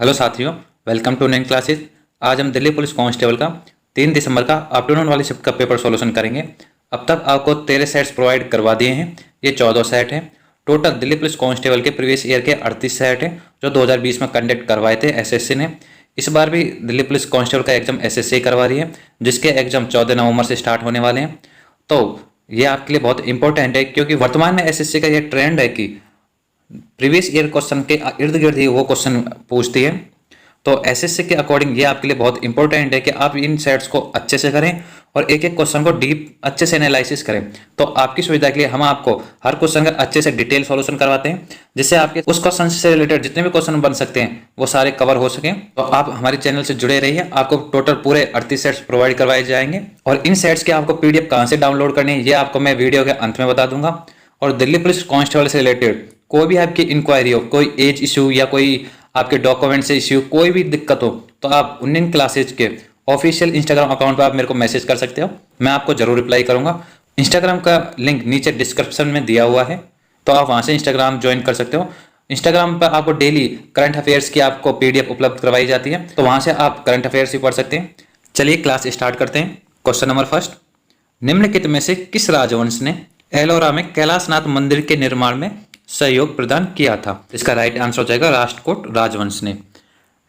Hello साथियों, welcome to नई classes. आज हम दिल्ली पुलिस कांस्टेबल का 3 दिसंबर का आफ्टरनून वाली शिफ्ट का पेपर सॉल्यूशन करेंगे। अब तक आपको 13 सेट्स प्रोवाइड करवा दिए हैं। ये 14 सेट हैं। टोटल दिल्ली पुलिस कांस्टेबल के प्रीवियस ईयर के 38 सेट हैं जो 2020 में कंडक्ट करवाए थे एसएससी ने। इस बार भी दिल्ली पुलिस कांस्टेबल का एग्जाम एसएससी करवा रही है, जिसके एग्जाम 14 नवंबर से स्टार्ट होने वाले हैं। तो ये आपके लिए बहुत इंपॉर्टेंट है, क्योंकि वर्तमान में एसएससी का ये ट्रेंड है कि प्रीवियस ईयर क्वेश्चन के इर्द गिर्द ही वो क्वेश्चन पूछती है। तो एसएससी के अकॉर्डिंग ये आपके लिए बहुत इंपॉर्टेंट है कि आप इन सेट्स को अच्छे से करें और एक एक क्वेश्चन को डीप अच्छे से एनालिसिस करें। तो आपकी सुविधा के लिए हम आपको हर क्वेश्चन का अच्छे से डिटेल सॉल्यूशन करवाते हैं, जिससे आपके उस क्वेश्चन से रिलेटेड जितने भी क्वेश्चन बन सकते हैं वो सारे कवर हो सकें। तो आप हमारे चैनल से जुड़े रहिए। आपको टोटल पूरे 38 सेट्स प्रोवाइड करवाए जाएंगे और इन सेट्स के आपको पीडीएफ कहाँ से डाउनलोड करनी है ये आपको मैं वीडियो के अंत में बता दूंगा। और दिल्ली पुलिस कांस्टेबल से रिलेटेड कोई भी आपकी इंक्वायरी हो, कोई एज इशू या कोई आपके डॉक्यूमेंट से इश्यू, कोई भी दिक्कत हो, तो आप उन्नीन क्लासेज के ऑफिशियल इंस्टाग्राम अकाउंट पर आप मेरे को मैसेज कर सकते हो। मैं आपको जरूर रिप्लाई करूंगा। इंस्टाग्राम का लिंक नीचे डिस्क्रिप्शन में दिया हुआ है, तो आप वहां से इंस्टाग्राम ज्वाइन कर सकते हो। इंस्टाग्राम पर आपको डेली करंट अफेयर्स की आपको पीडीएफ उपलब्ध करवाई जाती है, तो वहां से आप करंट अफेयर्स भी पढ़ सकते हैं। चलिए क्लास स्टार्ट करते हैं। क्वेश्चन नंबर फर्स्ट, निम्नलिखित में से किस राजवंश ने एलोरा में कैलाशनाथ मंदिर के निर्माण में सहयोग प्रदान किया था? इसका राइट आंसर हो जाएगा राष्ट्रकूट राजवंश ने।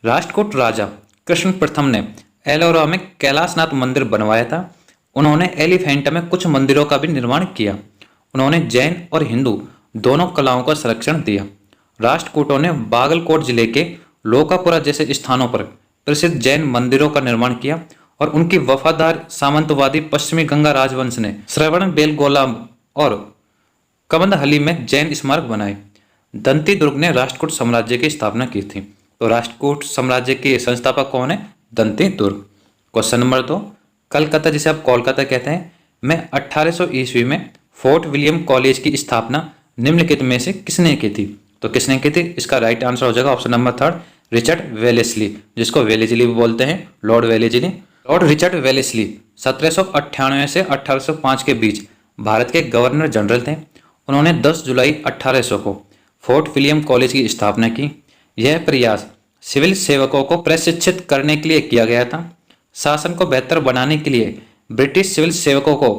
राष्ट्रकूट राजा कृष्ण प्रथम ने एलोरा में कैलाशनाथ मंदिर बनवाया था। उन्होंने एलिफेंटा में कुछ मंदिरों का भी निर्माण किया। उन्होंने जैन और हिंदू दोनों कलाओं का संरक्षण दिया। राष्ट्रकूटों ने बागलकोट जिले के लोकापुरा जैसे स्थानों पर प्रसिद्ध जैन मंदिरों का निर्माण किया और उनकी वफादार सामंतवादी पश्चिमी गंगा राजवंश ने श्रवण बेलगोला और कबंदहली में जैन स्मारक बनाए। दंती दुर्ग ने राष्ट्रकूट साम्राज्य की स्थापना की थी। तो राष्ट्रकूट साम्राज्य के संस्थापक कौन है? दंती दुर्ग। क्वेश्चन नंबर 2, कलकत्ता जिसे आप कोलकाता कहते हैं में 1800 ईस्वी में फोर्ट विलियम कॉलेज की स्थापना निम्नलिखित में से किसने की थी? तो किसने की थी? इसका राइट आंसर हो जाएगा ऑप्शन नंबर 3, रिचर्ड वेलेस्ली, जिसको वेलेस्ली भी बोलते हैं, Lord Wellesley. Lord Richard Wellesley 1798 से 1805 के बीच भारत के गवर्नर जनरल थे। उन्होंने 10 जुलाई 1800 को फोर्ट विलियम कॉलेज की स्थापना की। यह प्रयास सिविल सेवकों को प्रशिक्षित करने के लिए किया गया था। शासन को बेहतर बनाने के लिए ब्रिटिश सिविल सेवकों को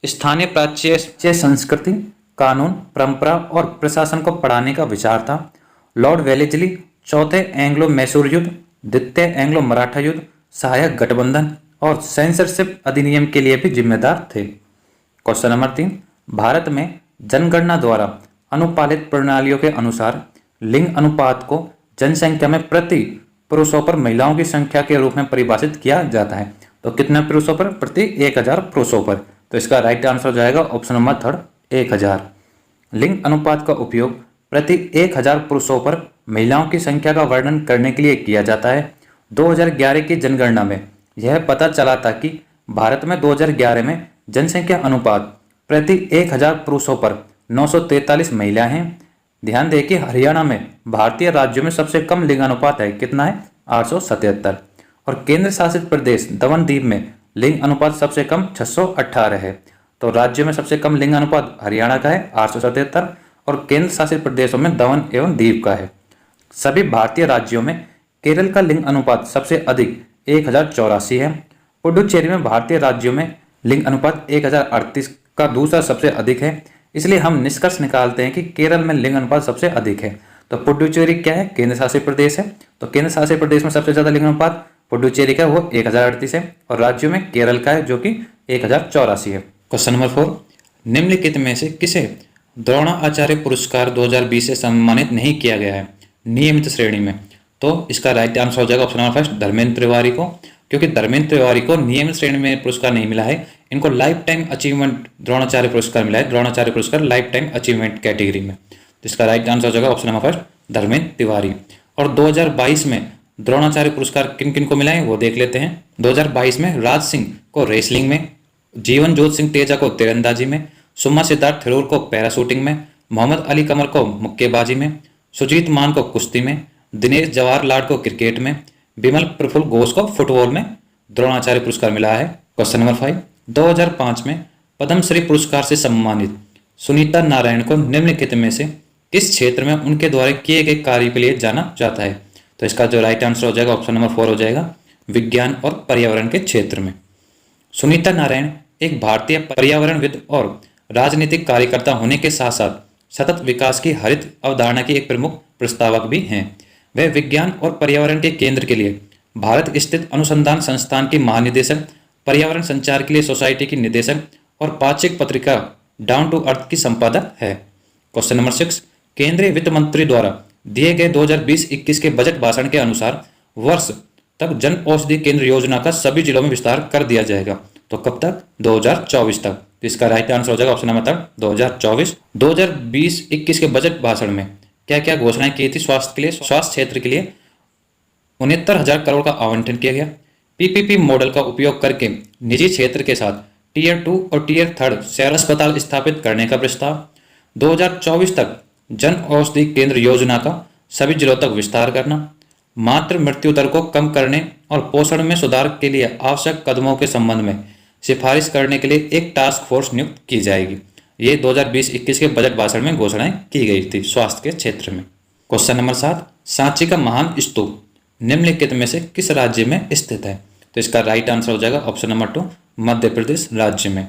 स्थानीय प्राच्य संस्कृति, कानून, परंपरा और प्रशासन को पढ़ाने का विचार था। लॉर्ड वेलेस्ली चौथे एंग्लो मैसूर युद्ध, द्वितीय एंग्लो मराठा युद्ध, सहायक गठबंधन और सेंसरशिप अधिनियम के लिए भी जिम्मेदार थे। क्वेश्चन नंबर 3, भारत में जनगणना द्वारा अनुपालित प्रणालियों के अनुसार लिंग अनुपात को जनसंख्या में प्रति पुरुषों पर महिलाओं की संख्या के रूप में परिभाषित किया जाता है। तो कितने पुरुषों पर? प्रति 1000 पुरुषों पर। तो इसका राइट आंसर हो जाएगा ऑप्शन नंबर 3, 1000। लिंग अनुपात का उपयोग प्रति 1000 पुरुषों पर महिलाओं की संख्या का वर्णन करने के लिए किया जाता है। 2011 की जनगणना में यह पता चला था कि भारत में 2011 में जनसंख्या अनुपात प्रति 1000 पुरुषों पर 943 महिलाएं हैं। ध्यान दें कि हरियाणा में भारतीय राज्यों में सबसे कम लिंगानुपात है, कितना है? 877। और केंद्र शासित प्रदेश दमन दीव में लिंग अनुपात सबसे कम 618 है। तो राज्यों में सबसे कम लिंग अनुपात हरियाणा का है 877 और केंद्र शासित प्रदेशों में दमन एवं दीव का है। सभी भारतीय राज्यों में केरल का लिंग अनुपात सबसे अधिक 1084 है। पुडुचेरी में भारतीय राज्यों में लिंग अनुपात 1038 का दूसरा सबसे अधिक है। इसलिए हम निष्कर्ष निकालते हैं कि केरल में लिंग अनुपात सबसे अधिक है। तो पुडुचेरी क्या है? केंद्र शासित प्रदेश है। तो केंद्र शासित प्रदेश में सबसे ज्यादा लिंग अनुपात पुडुचेरी का वो 1038 है और राज्यों में केरल का है जो कि 1084 है। क्वेश्चन नंबर 4, निम्नलिखित में से किसे द्रोणाचार्य पुरस्कार 2020 से सम्मानित नहीं किया गया है नियमित श्रेणी में? तो इसका राइट आंसर हो जाएगा option number first, Dharmendra Tiwari को, क्योंकि धर्मेंद्र तिवारी को नियमित श्रेणी में पुरस्कार नहीं मिला है। इनको लाइफ टाइम अचीवमेंट द्रोणाचार्य पुरस्कार मिला है, द्रोणाचार्य पुरस्कार लाइफ टाइम अचीवमेंट कैटेगरी में। तो इसका राइट आंसर हो जाएगा option number first, Dharmendra Tiwari. और 2022 में द्रोणाचार्य पुरस्कार किन किन को मिला है वो देख लेते हैं। 2022 में राज सिंह को रेसलिंग में, जीवन जोत सिंह तेजा को तीरंदाजी में, सुमा सिद्धार्थ थिरोर को पैराशूटिंग में, मोहम्मद अली कमर को मुक्केबाजी में, सुजीत मान को कुश्ती में, दिनेश जवाहर लाल को क्रिकेट में, बिमल प्रफुल्ल घोष को फुटबॉल में द्रोणाचार्य पुरस्कार मिला है। क्वेश्चन नंबर 5, 2005 में पद्मश्री पुरस्कार से सम्मानित सुनीता नारायण को निम्नलिखित में से किस क्षेत्र में उनके द्वारा किए गए कार्य के लिए जाना जाता है? तो इसका जो राइट आंसर हो जाएगा ऑप्शन नंबर 4 हो जाएगा, विज्ञान और पर्यावरण के क्षेत्र में। सुनीता नारायण एक भारतीय पर्यावरणविद और राजनीतिक कार्यकर्ता होने के साथ साथ सतत विकास की हरित अवधारणा की एक प्रमुख प्रस्तावक भी हैं। वह विज्ञान और पर्यावरण के केंद्र के लिए भारत स्थित अनुसंधान संस्थान की महानिदेशक, पर्यावरण संचार के लिए सोसाइटी की निदेशक और पाक्षिक पत्रिका डाउन टू अर्थ की संपादक है। क्वेश्चन नंबर 6, केंद्रीय वित्त मंत्री द्वारा दिए गए 2020-21 के बजट भाषण के अनुसार वर्ष तक जन औषधि केंद्र योजना का सभी जिलों में विस्तार कर दिया जाएगा। तो कब तक? 2024 तक। तो इसका राइट आंसर हो जाएगा ऑप्शन नंबर 2024। 2020-21 के बजट भाषण में क्या क्या घोषणाएं की थी स्वास्थ्य के लिए? स्वास्थ्य क्षेत्र के लिए 69,000 करोड़ का आवंटन किया गया। पीपीपी मॉडल का उपयोग करके निजी क्षेत्र के साथ टीयर 2 और टीयर 3 शहर अस्पताल स्थापित करने का प्रस्ताव। 2024 तक जन औषधि केंद्र योजना का सभी जिलों तक विस्तार करना। मातृ मृत्यु दर को कम करने और पोषण में सुधार के लिए आवश्यक कदमों के संबंध में सिफारिश करने के लिए एक टास्क फोर्स नियुक्त की जाएगी। ये 2020-21 के बजट भाषण में घोषणाएं की गई थी स्वास्थ्य के क्षेत्र में। क्वेश्चन नंबर 7, सांची का महान स्तूप निम्नलिखित में से किस राज्य में स्थित है? तो इसका राइट आंसर हो जाएगा ऑप्शन नंबर 2, मध्य प्रदेश राज्य में।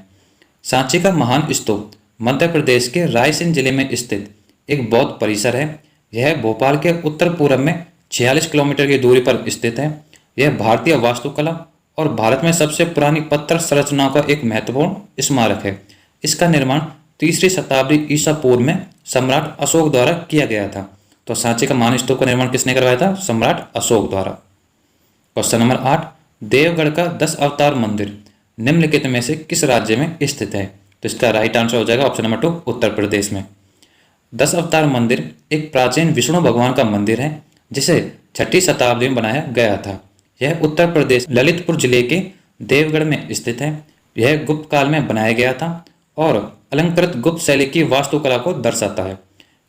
सांची का महान स्तूप मध्य प्रदेश के रायसेन जिले में स्थित एक बौद्ध परिसर है। यह भोपाल के उत्तर पूर्व में 46 किलोमीटर की दूरी पर स्थित है। यह भारतीय वास्तुकला और भारत में सबसे पुरानी पत्थर संरचनाओं का एक महत्वपूर्ण स्मारक है। इसका निर्माण 3री शताब्दी ईसा पूर्व में सम्राट अशोक द्वारा किया गया था। तो सांची का महान स्तूप का निर्माण किसने करवाया था? सम्राट अशोक द्वारा। क्वेश्चन नंबर 8, देवगढ़ का 10 अवतार मंदिर निम्नलिखित में से किस राज्य में स्थित है? तो इसका राइट आंसर हो जाएगा ऑप्शन नंबर 2, उत्तर प्रदेश में। 10 अवतार मंदिर एक प्राचीन विष्णु भगवान का मंदिर है जिसे 6ठी शताब्दी में बनाया गया था। यह उत्तर प्रदेश ललितपुर जिले के देवगढ़ में स्थित है। यह गुप्त काल में बनाया गया था और अलंकृत गुप्त शैली की वास्तुकला को दर्शाता है।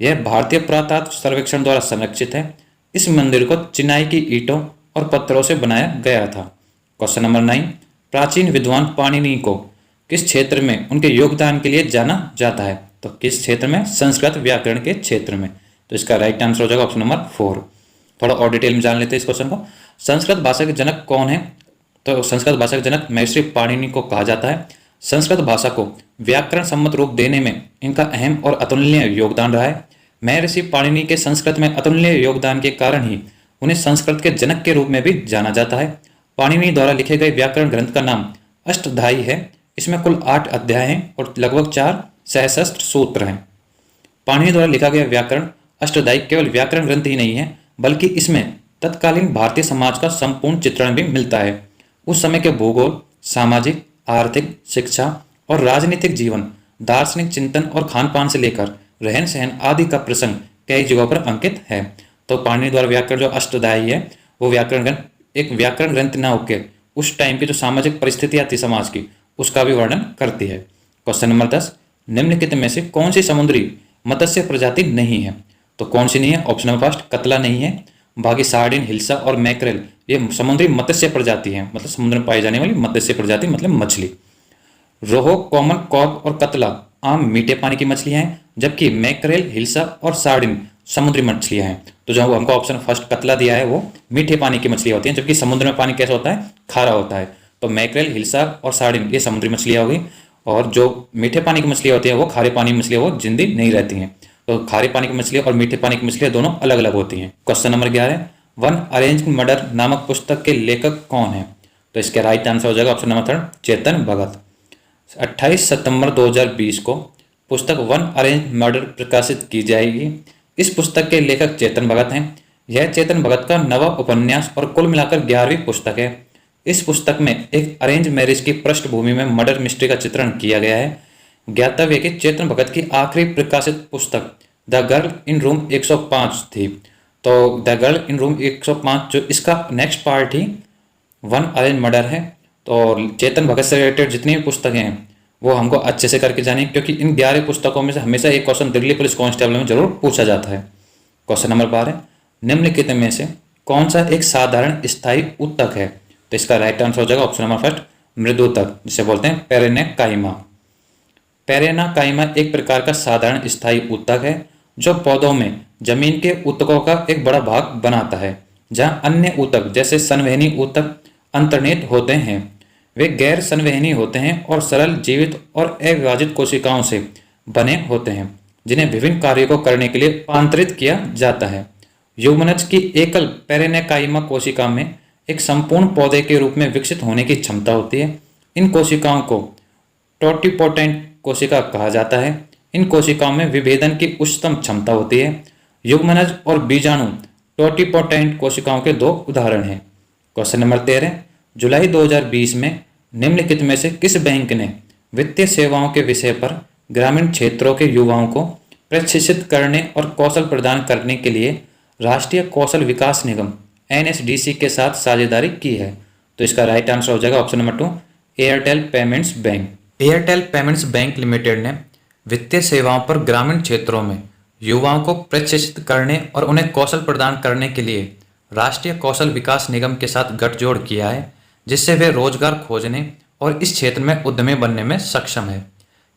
यह भारतीय पुरातत्व सर्वेक्षण द्वारा संरक्षित है। इस मंदिर को चिनाई की ईंटों और पत्थरों से बनाया गया था। क्वेश्चन नंबर 9, प्राचीन विद्वान पाणिनि को किस क्षेत्र में उनके योगदान के लिए जाना जाता है? तो किस क्षेत्र में? संस्कृत व्याकरण के क्षेत्र में। तो इसका राइट आंसर हो जाएगा ऑप्शन नंबर 4। थोड़ा और डिटेल में जान लेते हैं इस क्वेश्चन को। संस्कृत भाषा के जनक कौन है? तो संस्कृत भाषा के जनक महर्षि पाणिनि को कहा जाता है। संस्कृत भाषा को व्याकरण सम्मत रूप देने में इनका अहम और अतुलनीय योगदान रहा है। महर्षि पाणिनि के संस्कृत में अतुलनीय योगदान के कारण ही उन्हें संस्कृत के जनक के रूप में भी जाना जाता है। पाणिनि द्वारा लिखे गए व्याकरण ग्रंथ का नाम अष्टधाई है। इसमें कुल 8 अध्याय हैं और लगभग 4 सहस्त्र सूत्र हैं। पाणिनि द्वारा लिखा गया व्याकरण अष्टधाई केवल व्याकरण ग्रंथ ही नहीं है, बल्कि इसमें तत्कालीन भारतीय समाज का संपूर्ण चित्रण भी मिलता है। उस समय के भूगोल, सामाजिक, आर्थिक, शिक्षा और राजनीतिक जीवन, दार्शनिक चिंतन और खान पान से लेकर रहन सहन आदि का प्रसंग कई जगहों पर अंकित है। तो पाणिनि द्वारा व्याकरण जो अष्टधाई है वो व्याकरण ग्रंथ एक व्याकरण ग्रंथ न होकर उस टाइम की जो सामाजिक परिस्थितियाँ थी समाज की उसका भी वर्णन करती है। क्वेश्चन नंबर 10, निम्नलिखित में से कौन सी समुद्री मत्स्य प्रजाति नहीं है? तो कौन सी नहीं है? ऑप्शन नंबर फर्स्ट, कतला नहीं है। बाकी सार्डिन, हिल्सा और मैकरेल ये समुद्री मत्स्य प्रजाति है, मतलब समुद्र में पाई जाने वाली मत्स्य प्रजाति मतलब मछली। रोहू, कॉमन कॉर्ब और कतला आम मीठे पानी की मछलियां हैं, जबकि मैकरेल, हिल्सा और सार्डिन समुद्री मछलियां हैं। तो जो हमको ऑप्शन फर्स्ट कतला दिया है वो मीठे पानी की मछलियां होती हैं, जबकि समुद्र में पानी कैसा होता है? खारा होता है। तो मैकरेल, हिल्सा और सार्डिन ये समुद्री मछलियां हो गई, और जो मीठे पानी की मछलियां होती हैं वो खारे पानी की मछलियां वो जिंदी नहीं रहती हैं। तो खारे पानी की मछलियां और मीठे पानी की मछलियां दोनों अलग अलग होती हैं। Question number 11, one arranged murder नामक पुस्तक के लेखक कौन है? तो इसका राइट आंसर हो जाएगा ऑप्शन नंबर 3, चेतन भगत। 28 सितंबर 2020 को पुस्तक वन अरेंज मर्डर प्रकाशित की जाएगी। इस पुस्तक के लेखक चेतन भगत हैं। यह चेतन भगत का नवा उपन्यास और कुल मिलाकर 11वीं पुस्तक है। इस पुस्तक में एक अरेंज मैरिज की पृष्ठभूमि में मर्डर मिस्ट्री का चित्रण किया गया है। ज्ञातव्य कि चेतन भगत की आखिरी प्रकाशित पुस्तक द गर्ल इन रूम 105 थी। तो द गर्ल इन रूम 105 जो इसका नेक्स्ट पार्ट ही वन अरेंज मर्डर है। तो चेतन भगत से रिलेटेड जितनी भी पुस्तकें हैं वो हमको अच्छे से करके जानी, क्योंकि इन 11 पुस्तकों में से हमेशा एक क्वेश्चन दिल्ली पुलिस कांस्टेबल में जरूर पूछा जाता है। क्वेश्चन नंबर 12, निम्नलिखित में से कौन सा एक साधारण स्थायी ऊतक है? तो इसका राइट आंसर हो जाएगा ऑप्शन नंबर फर्स्ट, मृदुतक, जिसे बोलते हैं पेरेनेकाइमा। पेरेनेकाइमा एक प्रकार का साधारण स्थायी ऊतक है जो पौधों में जमीन के ऊतकों का एक बड़ा भाग बनाता है। जहाँ अन्य ऊतक जैसे संवहनी ऊतक अंतर्निहित होते हैं। वे गैर संवहनी होते हैं और सरल, जीवित और अविभाजित कोशिकाओं से बने होते हैं जिन्हें विभिन्न कार्यों को करने के लिए रूपांतरित किया जाता है। युग्मनज की एकल पेरेन्काइमा कोशिका में एक संपूर्ण पौधे के रूप में विकसित होने की क्षमता होती है। इन कोशिकाओं को टोटिपोटेंट कोशिका कहा जाता है। इन कोशिकाओं में विभेदन की उच्चतम क्षमता होती है। युग्मनज और बीजाणु टोटिपोटेंट कोशिकाओं के दो उदाहरण हैं। क्वेश्चन नंबर 13, जुलाई 2020 में निम्नलिखित में से किस बैंक ने वित्तीय सेवाओं के विषय पर ग्रामीण क्षेत्रों के युवाओं को प्रशिक्षित करने और कौशल प्रदान करने के लिए राष्ट्रीय कौशल विकास निगम NSDC के साथ साझेदारी की है? तो इसका राइट आंसर हो जाएगा option number 2, Airtel payments bank. Airtel payments bank limited ने वित्तीय सेवाओं पर ग्रामीण क्षेत्रों में युवाओं को प्रशिक्षित करने और उन्हें कौशल प्रदान करने के लिए राष्ट्रीय कौशल विकास निगम के साथ गठजोड़ किया है, जिससे वे रोजगार खोजने और इस क्षेत्र में उद्यमी बनने में सक्षम है।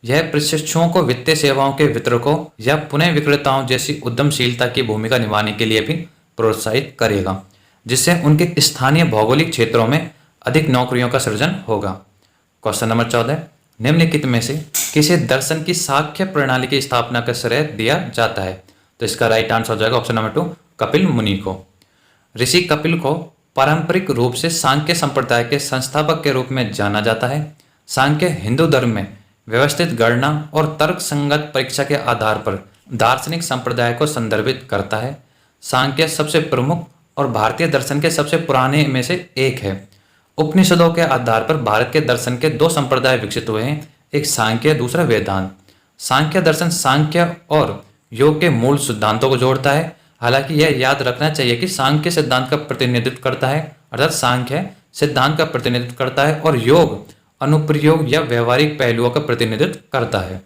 यह प्रशिक्षुओं को वित्तीय सेवाओं के वितरकों या पुनः विक्रेताओं जैसी उद्यमशीलता की भूमिका निभाने के लिए भी प्रोत्साहित करेगा, जिससे उनके स्थानीय भौगोलिक क्षेत्रों में अधिक नौकरियों का सृजन होगा। क्वेश्चन नंबर 14, निम्नलिखित में से किसे दर्शन की सांख्य प्रणाली की स्थापना का श्रेय दिया जाता है? तो इसका राइट आंसर हो जाएगा ऑप्शन नंबर 2, कपिल मुनि को। ऋषि कपिल को पारंपरिक रूप से सांख्य संप्रदाय के संस्थापक के रूप में जाना जाता है। सांख्य हिंदू धर्म में व्यवस्थित गणना और तर्क संगत परीक्षा के आधार पर दार्शनिक संप्रदाय को संदर्भित करता है। सांख्य सबसे प्रमुख और भारतीय दर्शन के सबसे पुराने में से एक है। उपनिषदों के आधार पर भारत के दर्शन के दो संप्रदाय विकसित हुए हैं, एक सांख्य, दूसरा वेदांत। सांख्य दर्शन सांख्य और योग के मूल सिद्धांतों को जोड़ता है। हालांकि यह याद रखना चाहिए कि सांख्य सिद्धांत का प्रतिनिधित्व करता है, अर्थात सांख्य सिद्धांत का प्रतिनिधित्व करता है और योग अनुप्रयोग या व्यवहारिक पहलुओं का प्रतिनिधित्व करता है।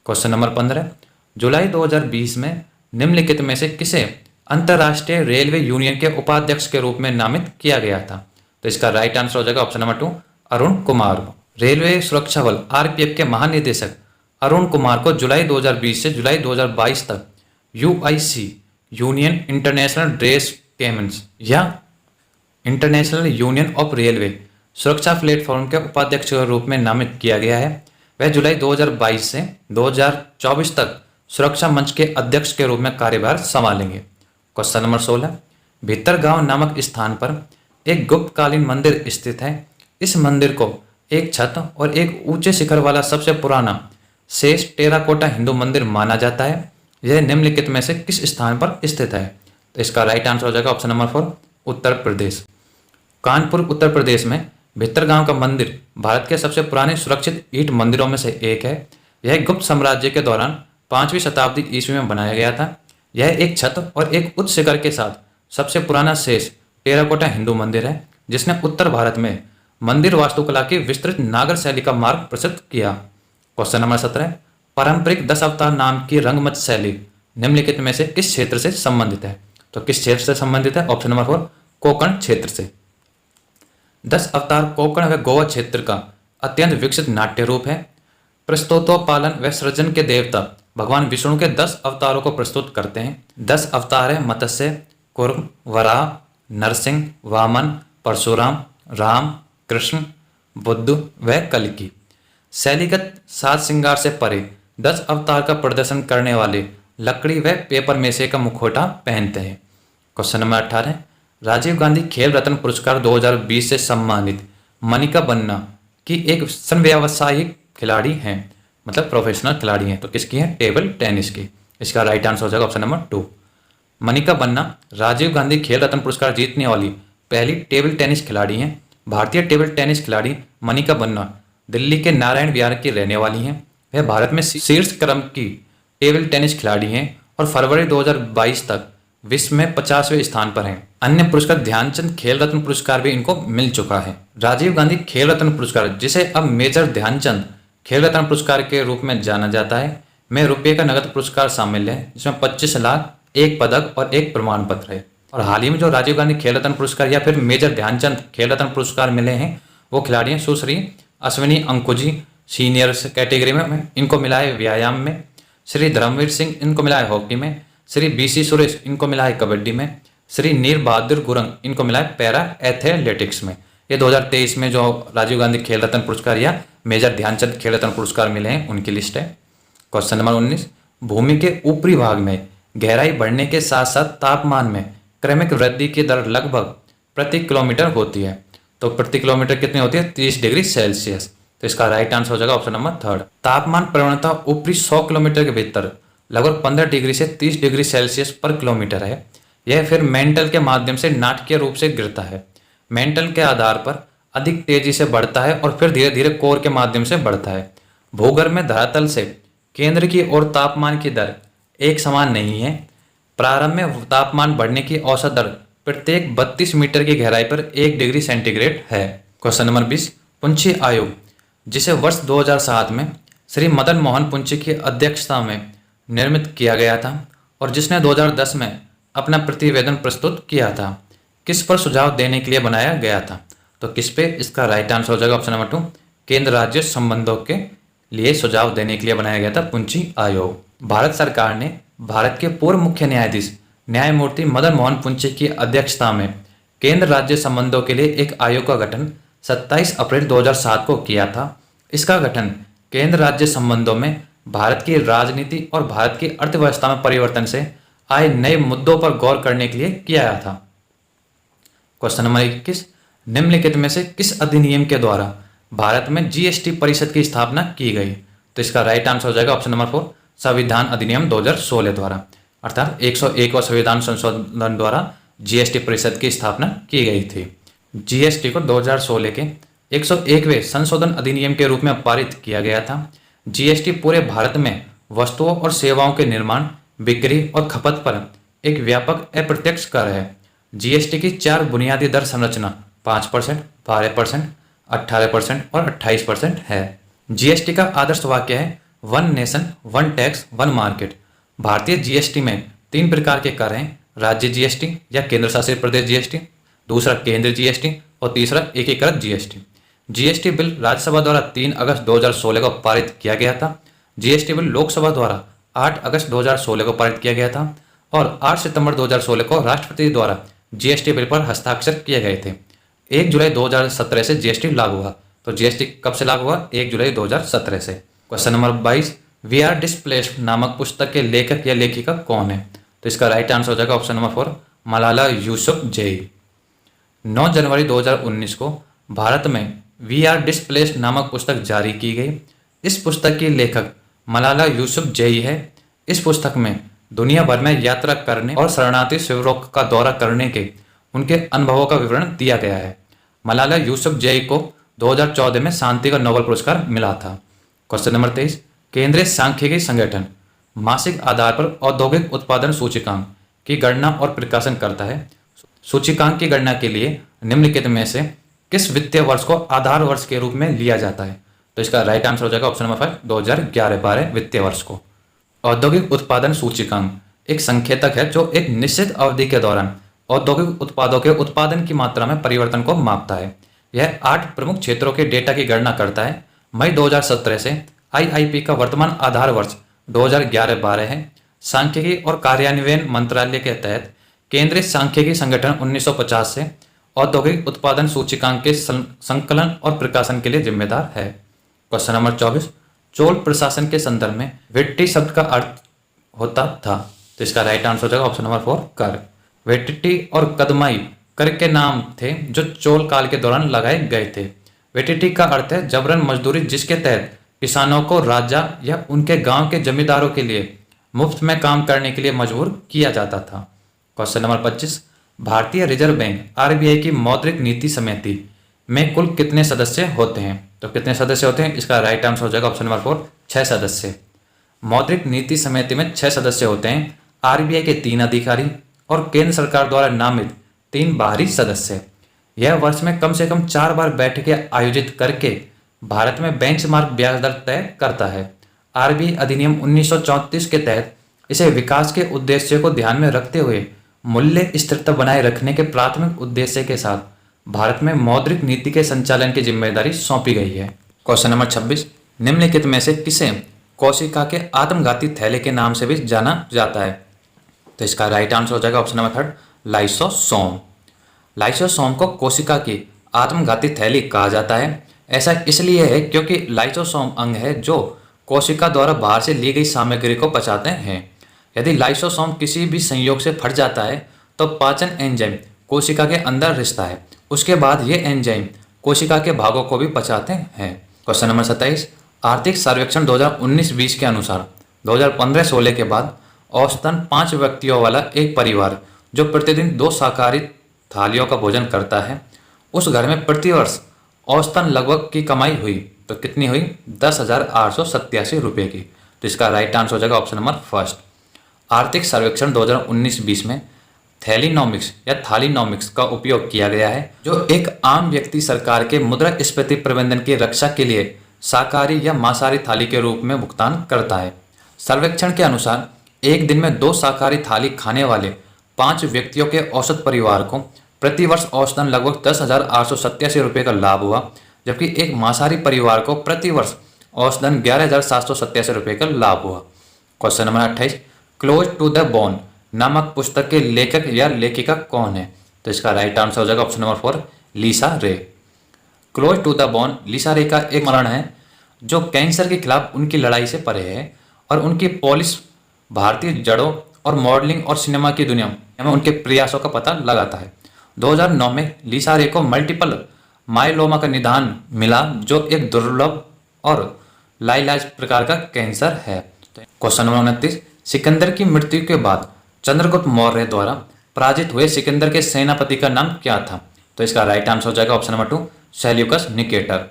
क्वेश्चन नंबर 15, जुलाई 2020 में निम्नलिखित में से किसे अंतर्राष्ट्रीय रेलवे यूनियन के उपाध्यक्ष के रूप में नामित किया गया था? तो इसका राइट आंसर हो जाएगा option number 2, Arun Kumar. Railway सुरक्षा बल RPF के महानिदेशक अरुण कुमार को जुलाई 2020 से जुलाई 2022 तक UIC union international dress payments या इंटरनेशनल यूनियन ऑफ रेलवे सुरक्षा प्लेटफॉर्म के उपाध्यक्ष के रूप में नामित किया गया है। वह जुलाई 2022 से 2024 तक सुरक्षा मंच के अध्यक्ष के रूप में कार्यभार संभालेंगे। क्वेश्चन नंबर 16, भीतरगांव नामक स्थान पर एक गुप्तकालीन मंदिर स्थित है। इस मंदिर को एक छत और एक ऊंचे शिखर वाला सबसे पुराना शेष टेराकोटा हिंदू मंदिर माना जाता है। यह निम्नलिखित में से किस स्थान पर स्थित है? तो इसका राइट आंसर हो जाएगा ऑप्शन नंबर 4, उत्तर प्रदेश। कानपुर उत्तर प्रदेश में भीतरगांव का मंदिर भारत के सबसे पुराने सुरक्षित ईंट मंदिरों में से एक है। यह गुप्त साम्राज्य के दौरान 5वीं शताब्दी ईस्वी में बनाया गया था। यह एक छत और एक उच्च शिखर के साथ सबसे पुराना शेष टेराकोटा हिंदू मंदिर है, जिसने उत्तर भारत में मंदिर वास्तुकला की विस्तृत नागर शैली का मार्ग प्रशस्त किया। क्वेश्चन नंबर 17, पारंपरिक 10 अवतार नाम की रंगमंच शैली निम्नलिखित में से किस क्षेत्र से संबंधित है? तो किस क्षेत्र से संबंधित है? ऑप्शन नंबर 4, कोंकण क्षेत्र से। 10 अवतार कोंकण व गोवा क्षेत्र का अत्यंत विकसित नाट्य रूप है। प्रस्तुतोपालन व सृजन के देवता भगवान विष्णु के 10 अवतारों को प्रस्तुत करते हैं। 10 अवतार है मत्स्य, कूर्म, वराह, नरसिंह, वामन, परशुराम, राम, कृष्ण, बुद्ध व कल्कि। शैलीगत साज श्रृंगार से परे 10 अवतार का प्रदर्शन करने वाले लकड़ी व पेपर मेसे का मुखौटा पहनते हैं। क्वेश्चन नंबर 18, राजीव गांधी खेल रत्न पुरस्कार 2020 से सम्मानित मनिका बन्ना की एक समव्यावसायिक खिलाड़ी हैं, मतलब प्रोफेशनल खिलाड़ी हैं। तो किसकी है? टेबल टेनिस की। इसका राइट आंसर हो जाएगा ऑप्शन नंबर 2। मनिका बन्ना राजीव गांधी खेल रत्न पुरस्कार जीतने वाली पहली टेबल टेनिस खिलाड़ी हैं। भारतीय टेबल टेनिस खिलाड़ी मनिका बन्ना दिल्ली के नारायण विहार की रहने वाली हैं। वह भारत में शीर्ष क्रम की टेबल टेनिस खिलाड़ी हैं और फरवरी 2022 तक विश्व में 50वें स्थान पर हैं। अन्य पुरस्कार ध्यानचंद खेल रत्न पुरस्कार भी इनको मिल चुका है। राजीव गांधी खेल रत्न पुरस्कार, जिसे अब मेजर ध्यानचंद खेल रत्न पुरस्कार के रूप में जाना जाता है, में रुपये का नगद पुरस्कार शामिल है, जिसमें 25 लाख, एक पदक और एक प्रमाण पत्र है। और हाल ही में जो राजीव गांधी खेल रत्न पुरस्कार या फिर मेजर ध्यानचंद खेल रत्न पुरस्कार मिले हैं, वो खिलाड़ी हैं सुश्री अश्विनी अंकुजी सीनियर कैटेगरी में, इनको मिला है व्यायाम में। श्री धर्मवीर सिंह, इनको मिला है हॉकी में। श्री BC सुरेश, इनको मिला है कबड्डी में। श्री नीर बहादुर गुरंग, इनको मिला है पैरा एथलेटिक्स में। ये 2023 में जो राजीव गांधी खेल रत्न पुरस्कार या मेजर ध्यानचंद खेल रत्न पुरस्कार मिले हैं उनकी लिस्ट है। क्वेश्चन नंबर 19, भूमि के ऊपरी भाग में गहराई बढ़ने के साथ साथ तापमान में क्रमिक वृद्धि की दर लगभग प्रति किलोमीटर होती है। तो प्रति किलोमीटर कितनी होती है? 30 डिग्री सेल्सियस। तो इसका राइट आंसर हो जाएगा ऑप्शन नंबर थर्ड। तापमान प्रवणता ऊपरी 100 किलोमीटर के भीतर लगभग 15 डिग्री से 30 डिग्री सेल्सियस पर किलोमीटर है। यह फिर मेंटल के माध्यम से नाटकीय रूप से गिरता है। मेंटल के आधार पर अधिक तेजी से बढ़ता है और फिर धीरे धीरे कोर के माध्यम से बढ़ता है। भूगर्भ में धरातल से केंद्र की ओर तापमान की दर एक समान नहीं है। प्रारंभ में तापमान बढ़ने की औसत दर प्रत्येक 32 मीटर की गहराई पर 1 डिग्री सेंटीग्रेड है। क्वेश्चन नंबर 20, पुंछी आयोग, जिसे वर्ष 2007 में श्री मदन मोहन पुंछी की अध्यक्षता में निर्मित किया गया था और जिसने 2010 में अपना प्रतिवेदन प्रस्तुत किया था, किस पर सुझाव देने के लिए बनाया गया था? तो किस पे? इसका राइट आंसर हो जाएगा ऑप्शन नंबर 2, केंद्र राज्य संबंधों के लिए सुझाव देने के लिए बनाया गया था पुंछी आयोग। भारत सरकार ने भारत के पूर्व मुख्य न्यायाधीश न्यायमूर्ति मदन मोहन पुंछी की अध्यक्षता में केंद्र राज्य संबंधों के लिए एक आयोग का गठन 27 अप्रैल 2007 को किया था। इसका गठन केंद्र राज्य संबंधों में भारत की राजनीति और भारत की अर्थव्यवस्था में परिवर्तन से आए नए मुद्दों पर गौर करने के लिए किया गया था। क्वेश्चन नंबर 21, निम्नलिखित में से किस अधिनियम के द्वारा भारत में जीएसटी परिषद की स्थापना की गई? तो इसका राइट आंसर हो जाएगा ऑप्शन नंबर 4, संविधान अधिनियम 2016 द्वारा, अर्थात 101वां संविधान संशोधन द्वारा जीएसटी परिषद की स्थापना की गई थी। जीएसटी को 2016 के 101वें संशोधन अधिनियम के रूप में पारित किया गया था। जीएसटी पूरे भारत में वस्तुओं और सेवाओं के निर्माण, बिक्री और खपत पर एक व्यापक अप्रत्यक्ष कर है। जीएसटी की 4 बुनियादी दर संरचना 5%, 12%, 18% और 28% है। जीएसटी का आदर्श वाक्य है one nation, one tax, one market. भारतीय जीएसटी में 3 प्रकार के कर हैं, राज्य जीएसटी या केंद्र शासित प्रदेश जीएसटी, दूसरा केंद्रीय जीएसटी और तीसरा एकीकृत जीएसटी। जीएसटी बिल राज्यसभा द्वारा 3 अगस्त 2016 को पारित किया गया था। जीएसटी बिल लोकसभा द्वारा 8 अगस्त 2016 को पारित किया गया था और 8 सितंबर 2016 को राष्ट्रपति द्वारा जीएसटी बिल पर हस्ताक्षर किए गए थे। 1 जुलाई 2017 से जीएसटी लागू हुआ। तो जीएसटी कब से लागू हुआ? 1 जुलाई 2017 से। Question number 22, we are displaced नामक पुस्तक के लेखक या लेखिका कौन है? तो इसका राइट आंसर हो जाएगा ऑप्शन नंबर 4, मलाला यूसुफजई। 9 जनवरी 2019 को भारत में वी आर डिस्प्लेस्ड नामक पुस्तक जारी की गई। इस पुस्तक की लेखक मलाला यूसुफजई है। इस पुस्तक में दुनिया भर में यात्रा करने और शरणार्थी शिविरों का दौरा करने के उनके अनुभवों का विवरण दिया गया है। मलाला यूसुफजई को 2014 में शांति का नोबेल पुरस्कार मिला था। क्वेश्चन नंबर 23, केंद्रीय सांख्यिकी संगठन मासिक आधार पर औद्योगिक उत्पादन सूचकांक की गणना और प्रकाशन करता है। सूचकांक की गणना के लिए निम्नलिखित में से किस वित्तीय वर्ष को आधार वर्ष के रूप में लिया जाता है? तो इसका राइट आंसर हो जाएगा ऑप्शन नंबर 5, 2011-12 वित्तीय वर्ष को। औद्योगिक उत्पादन सूचकांक एक संकेतक है जो एक निश्चित अवधि के दौरान औद्योगिक उत्पादों के उत्पादन की मात्रा में परिवर्तन को मापता है। यह 8 प्रमुख क्षेत्रों के डेटा की गणना करता है। मई 2017 से आईआईपी का वर्तमान आधार वर्ष 2011-12 है। सांख्यिकी और कार्यान्वयन मंत्रालय के तहत केंद्रीय सांख्यिकी संगठन 1950 से औद्योगिक उत्पादन सूचकांक के संकलन और प्रकाशन के लिए जिम्मेदार है। क्वेश्चन नंबर 24, चोल प्रशासन के संदर्भ में वेट्टी शब्द का अर्थ होता था। तो इसका राइट आंसर हो जाएगा ऑप्शन नंबर 4, कर। वेट्टी और कदमाई कर के नाम थे जो चोल काल के दौरान लगाए गए थे। वेट्टी का अर्थ है जबरन मजदूरी, जिसके तहत किसानों को राजा या उनके गांव के जमींदारों के लिए मुफ्त में काम करने के लिए मजबूर किया जाता था। क्वेश्चन नंबर 25, भारतीय रिजर्व बैंक आरबीआई की मौद्रिक नीति समिति में कुल कितने सदस्य होते हैं? तो कितने सदस्य होते हैं? इसका राइट आंसर हो जाएगा ऑप्शन नंबर 4, 6 सदस्य। मौद्रिक नीति समिति में 6 सदस्य होते हैं। आरबीआई के 3 अधिकारी और केंद्र सरकार द्वारा नामित 3 बाहरी सदस्य। यह वर्ष में कम से कम 4 बार बैठकें आयोजित करके भारत में बेंचमार्क ब्याज दर तय करता है। आरबीआई अधिनियम 1934 के तहत इसे विकास के उद्देश्य को ध्यान में रखते हुए मूल्य स्थिरता बनाए रखने के प्राथमिक उद्देश्य के साथ भारत में मौद्रिक नीति के संचालन की जिम्मेदारी सौंपी गई है। क्वेश्चन नंबर 26, निम्नलिखित में से किसे कोशिका के आत्मघाती थैले के नाम से भी जाना जाता है? तो इसका राइट आंसर हो जाएगा ऑप्शन नंबर 3, लाइसोसोम। लाइसोसोम को कोशिका की आत्मघाती थैली कहा जाता है। ऐसा इसलिए है क्योंकि लाइसोसोम अंग है जो कोशिका द्वारा बाहर से ली गई सामग्री को पचाते हैं। यदि लाइसोसोम किसी भी संयोग से फट जाता है तो पाचन एंजाइम कोशिका के अंदर रिश्ता है। उसके बाद ये एंजाइम कोशिका के भागों को भी पचाते हैं। क्वेश्चन नंबर 27, आर्थिक सर्वेक्षण 2019-20 के अनुसार 2015-16 के बाद औसतन 5 व्यक्तियों वाला एक परिवार जो प्रतिदिन 2 शाकाहारी थालियों का भोजन करता है, उस घर में प्रतिवर्ष औसतन लगभग की कमाई हुई तो कितनी हुई? 10,887 रुपये की। तो इसका राइट आंसर हो जाएगा ऑप्शन नंबर फर्स्ट। आर्थिक सर्वेक्षण 2019-20 में थैलीनॉमिक्स या थालीनॉमिक्स का उपयोग किया गया है, जो एक आम व्यक्ति सरकार के मुद्रास्फीति प्रबंधन की रक्षा के लिए शाकाहारी या मांसाहारी थाली के रूप में भुगतान करता है। सर्वेक्षण के अनुसार एक दिन में 2 शाकाहारी थाली खाने वाले 5 व्यक्तियों के औसत परिवार को प्रतिवर्ष औसतन लगभग 10,887 रुपये का लाभ हुआ, जबकि एक मांसाहारी परिवार को प्रतिवर्ष औसतन 11,787 रुपये का लाभ हुआ। Question number 28, close to the bone नामक पुस्तक के लेखक या लेखिका कौन है? तो इसका राइट आंसर हो जाएगा ऑप्शन नंबर 4, लिसा रे। क्लोज टू द बोन लिसा रे का एक मरण है जो कैंसर के खिलाफ उनकी लड़ाई से परे है और उनकी पॉलिश भारतीय जड़ों और मॉडलिंग और सिनेमा की दुनिया में उनके प्रयासों का पता लगाता है। 2009 में लिसा रे को मल्टीपल माइलोमा का निदान मिला, जो एक दुर्लभ और लाइलाज प्रकार का कैंसर है। क्वेश्चन नंबर 29, सिकंदर की मृत्यु के बाद चंद्रगुप्त मौर्य द्वारा पराजित हुए सिकंदर के सेनापति का नाम क्या था? तो इसका राइट आंसर हो जाएगा option number 2, Seleucus Nicator.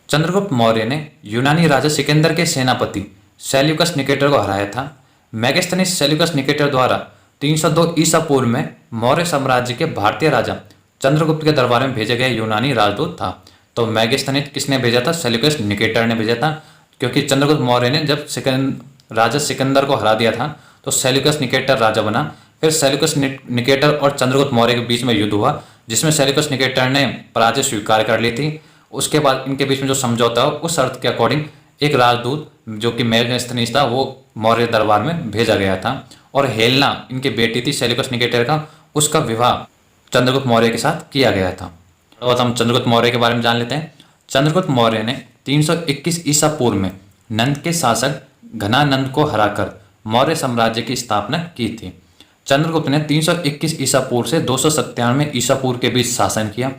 Chandragupta Maurya ने यूनानी राजा सिकंदर के सेनापति सेल्यूकस निकेटर को हराया था। मेगास्थनीज सेल्यूकस निकेटर द्वारा 302 ईसा पूर्व में मौर्य साम्राज्य के भारतीय राजा चंद्रगुप्त के दरबार में भेजे गए यूनानी राजदूत था। तो मेगास्थनीज किसने भेजा था? सेल्यूकस निकेटर ने भेजा था, क्योंकि चंद्रगुप्त मौर्य ने जब राजा सिकंदर को हरा दिया था तो सेल्यूकस निकेटर राजा बना। फिर सेल्यूकस निकेटर और चंद्रगुप्त मौर्य के बीच में युद्ध हुआ, जिसमें सेल्यूकस निकेटर ने पराजय स्वीकार कर ली थी। उसके बाद इनके बीच में जो समझौता हो उस शर्त के अकॉर्डिंग एक राजदूत जो कि मेगास्थनीज था वो मौर्य दरबार में भेजा गया था, और हेलना इनकी बेटी थी सेल्यूकस निकेटर का, उसका विवाह चंद्रगुप्त मौर्य के साथ किया गया था। और हम चंद्रगुप्त मौर्य के बारे में जान लेते हैं। चंद्रगुप्त मौर्य ने 321 ईसा पूर्व में नंद के शासक घनानंद को हराकर मौर्य साम्राज्य की स्थापना की थी। चंद्रगुप्त ने 321 ईसा पूर्व से 297 ईसा पूर्व के बीच शासन किया।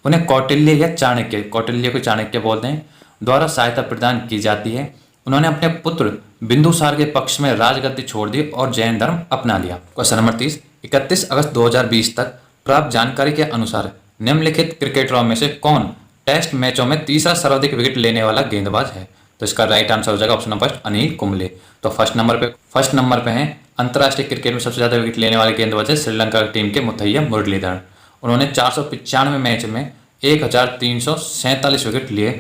उन्हें कौटिल्य या चाणक्य, कौटिल्य को चाणक्य बोलते हैं, द्वारा सहायता प्रदान की जाती है। उन्होंने अपने पुत्र बिंदुसार के पक्ष में राजगद्दी छोड़ दी और जैन धर्म अपना लिया। क्वेश्चन नंबर 30, 31 अगस्त 2020 तक प्राप्त जानकारी के अनुसार निम्नलिखित क्रिकेटरों में से कौन टेस्ट मैचों में तीसरा सर्वाधिक विकेट लेने वाला गेंदबाज है? तो इसका राइट आंसर हो जाएगा option number first, Anil Kumble. तो फर्स्ट नंबर पे हैं अंतर्राष्ट्रीय क्रिकेट में सबसे ज्यादा विकेट लेने वाले गेंदबाज है श्रीलंका टीम के मुथैया मुरलीधरन। उन्होंने 495 मैच में 1,347 विकेट लिए।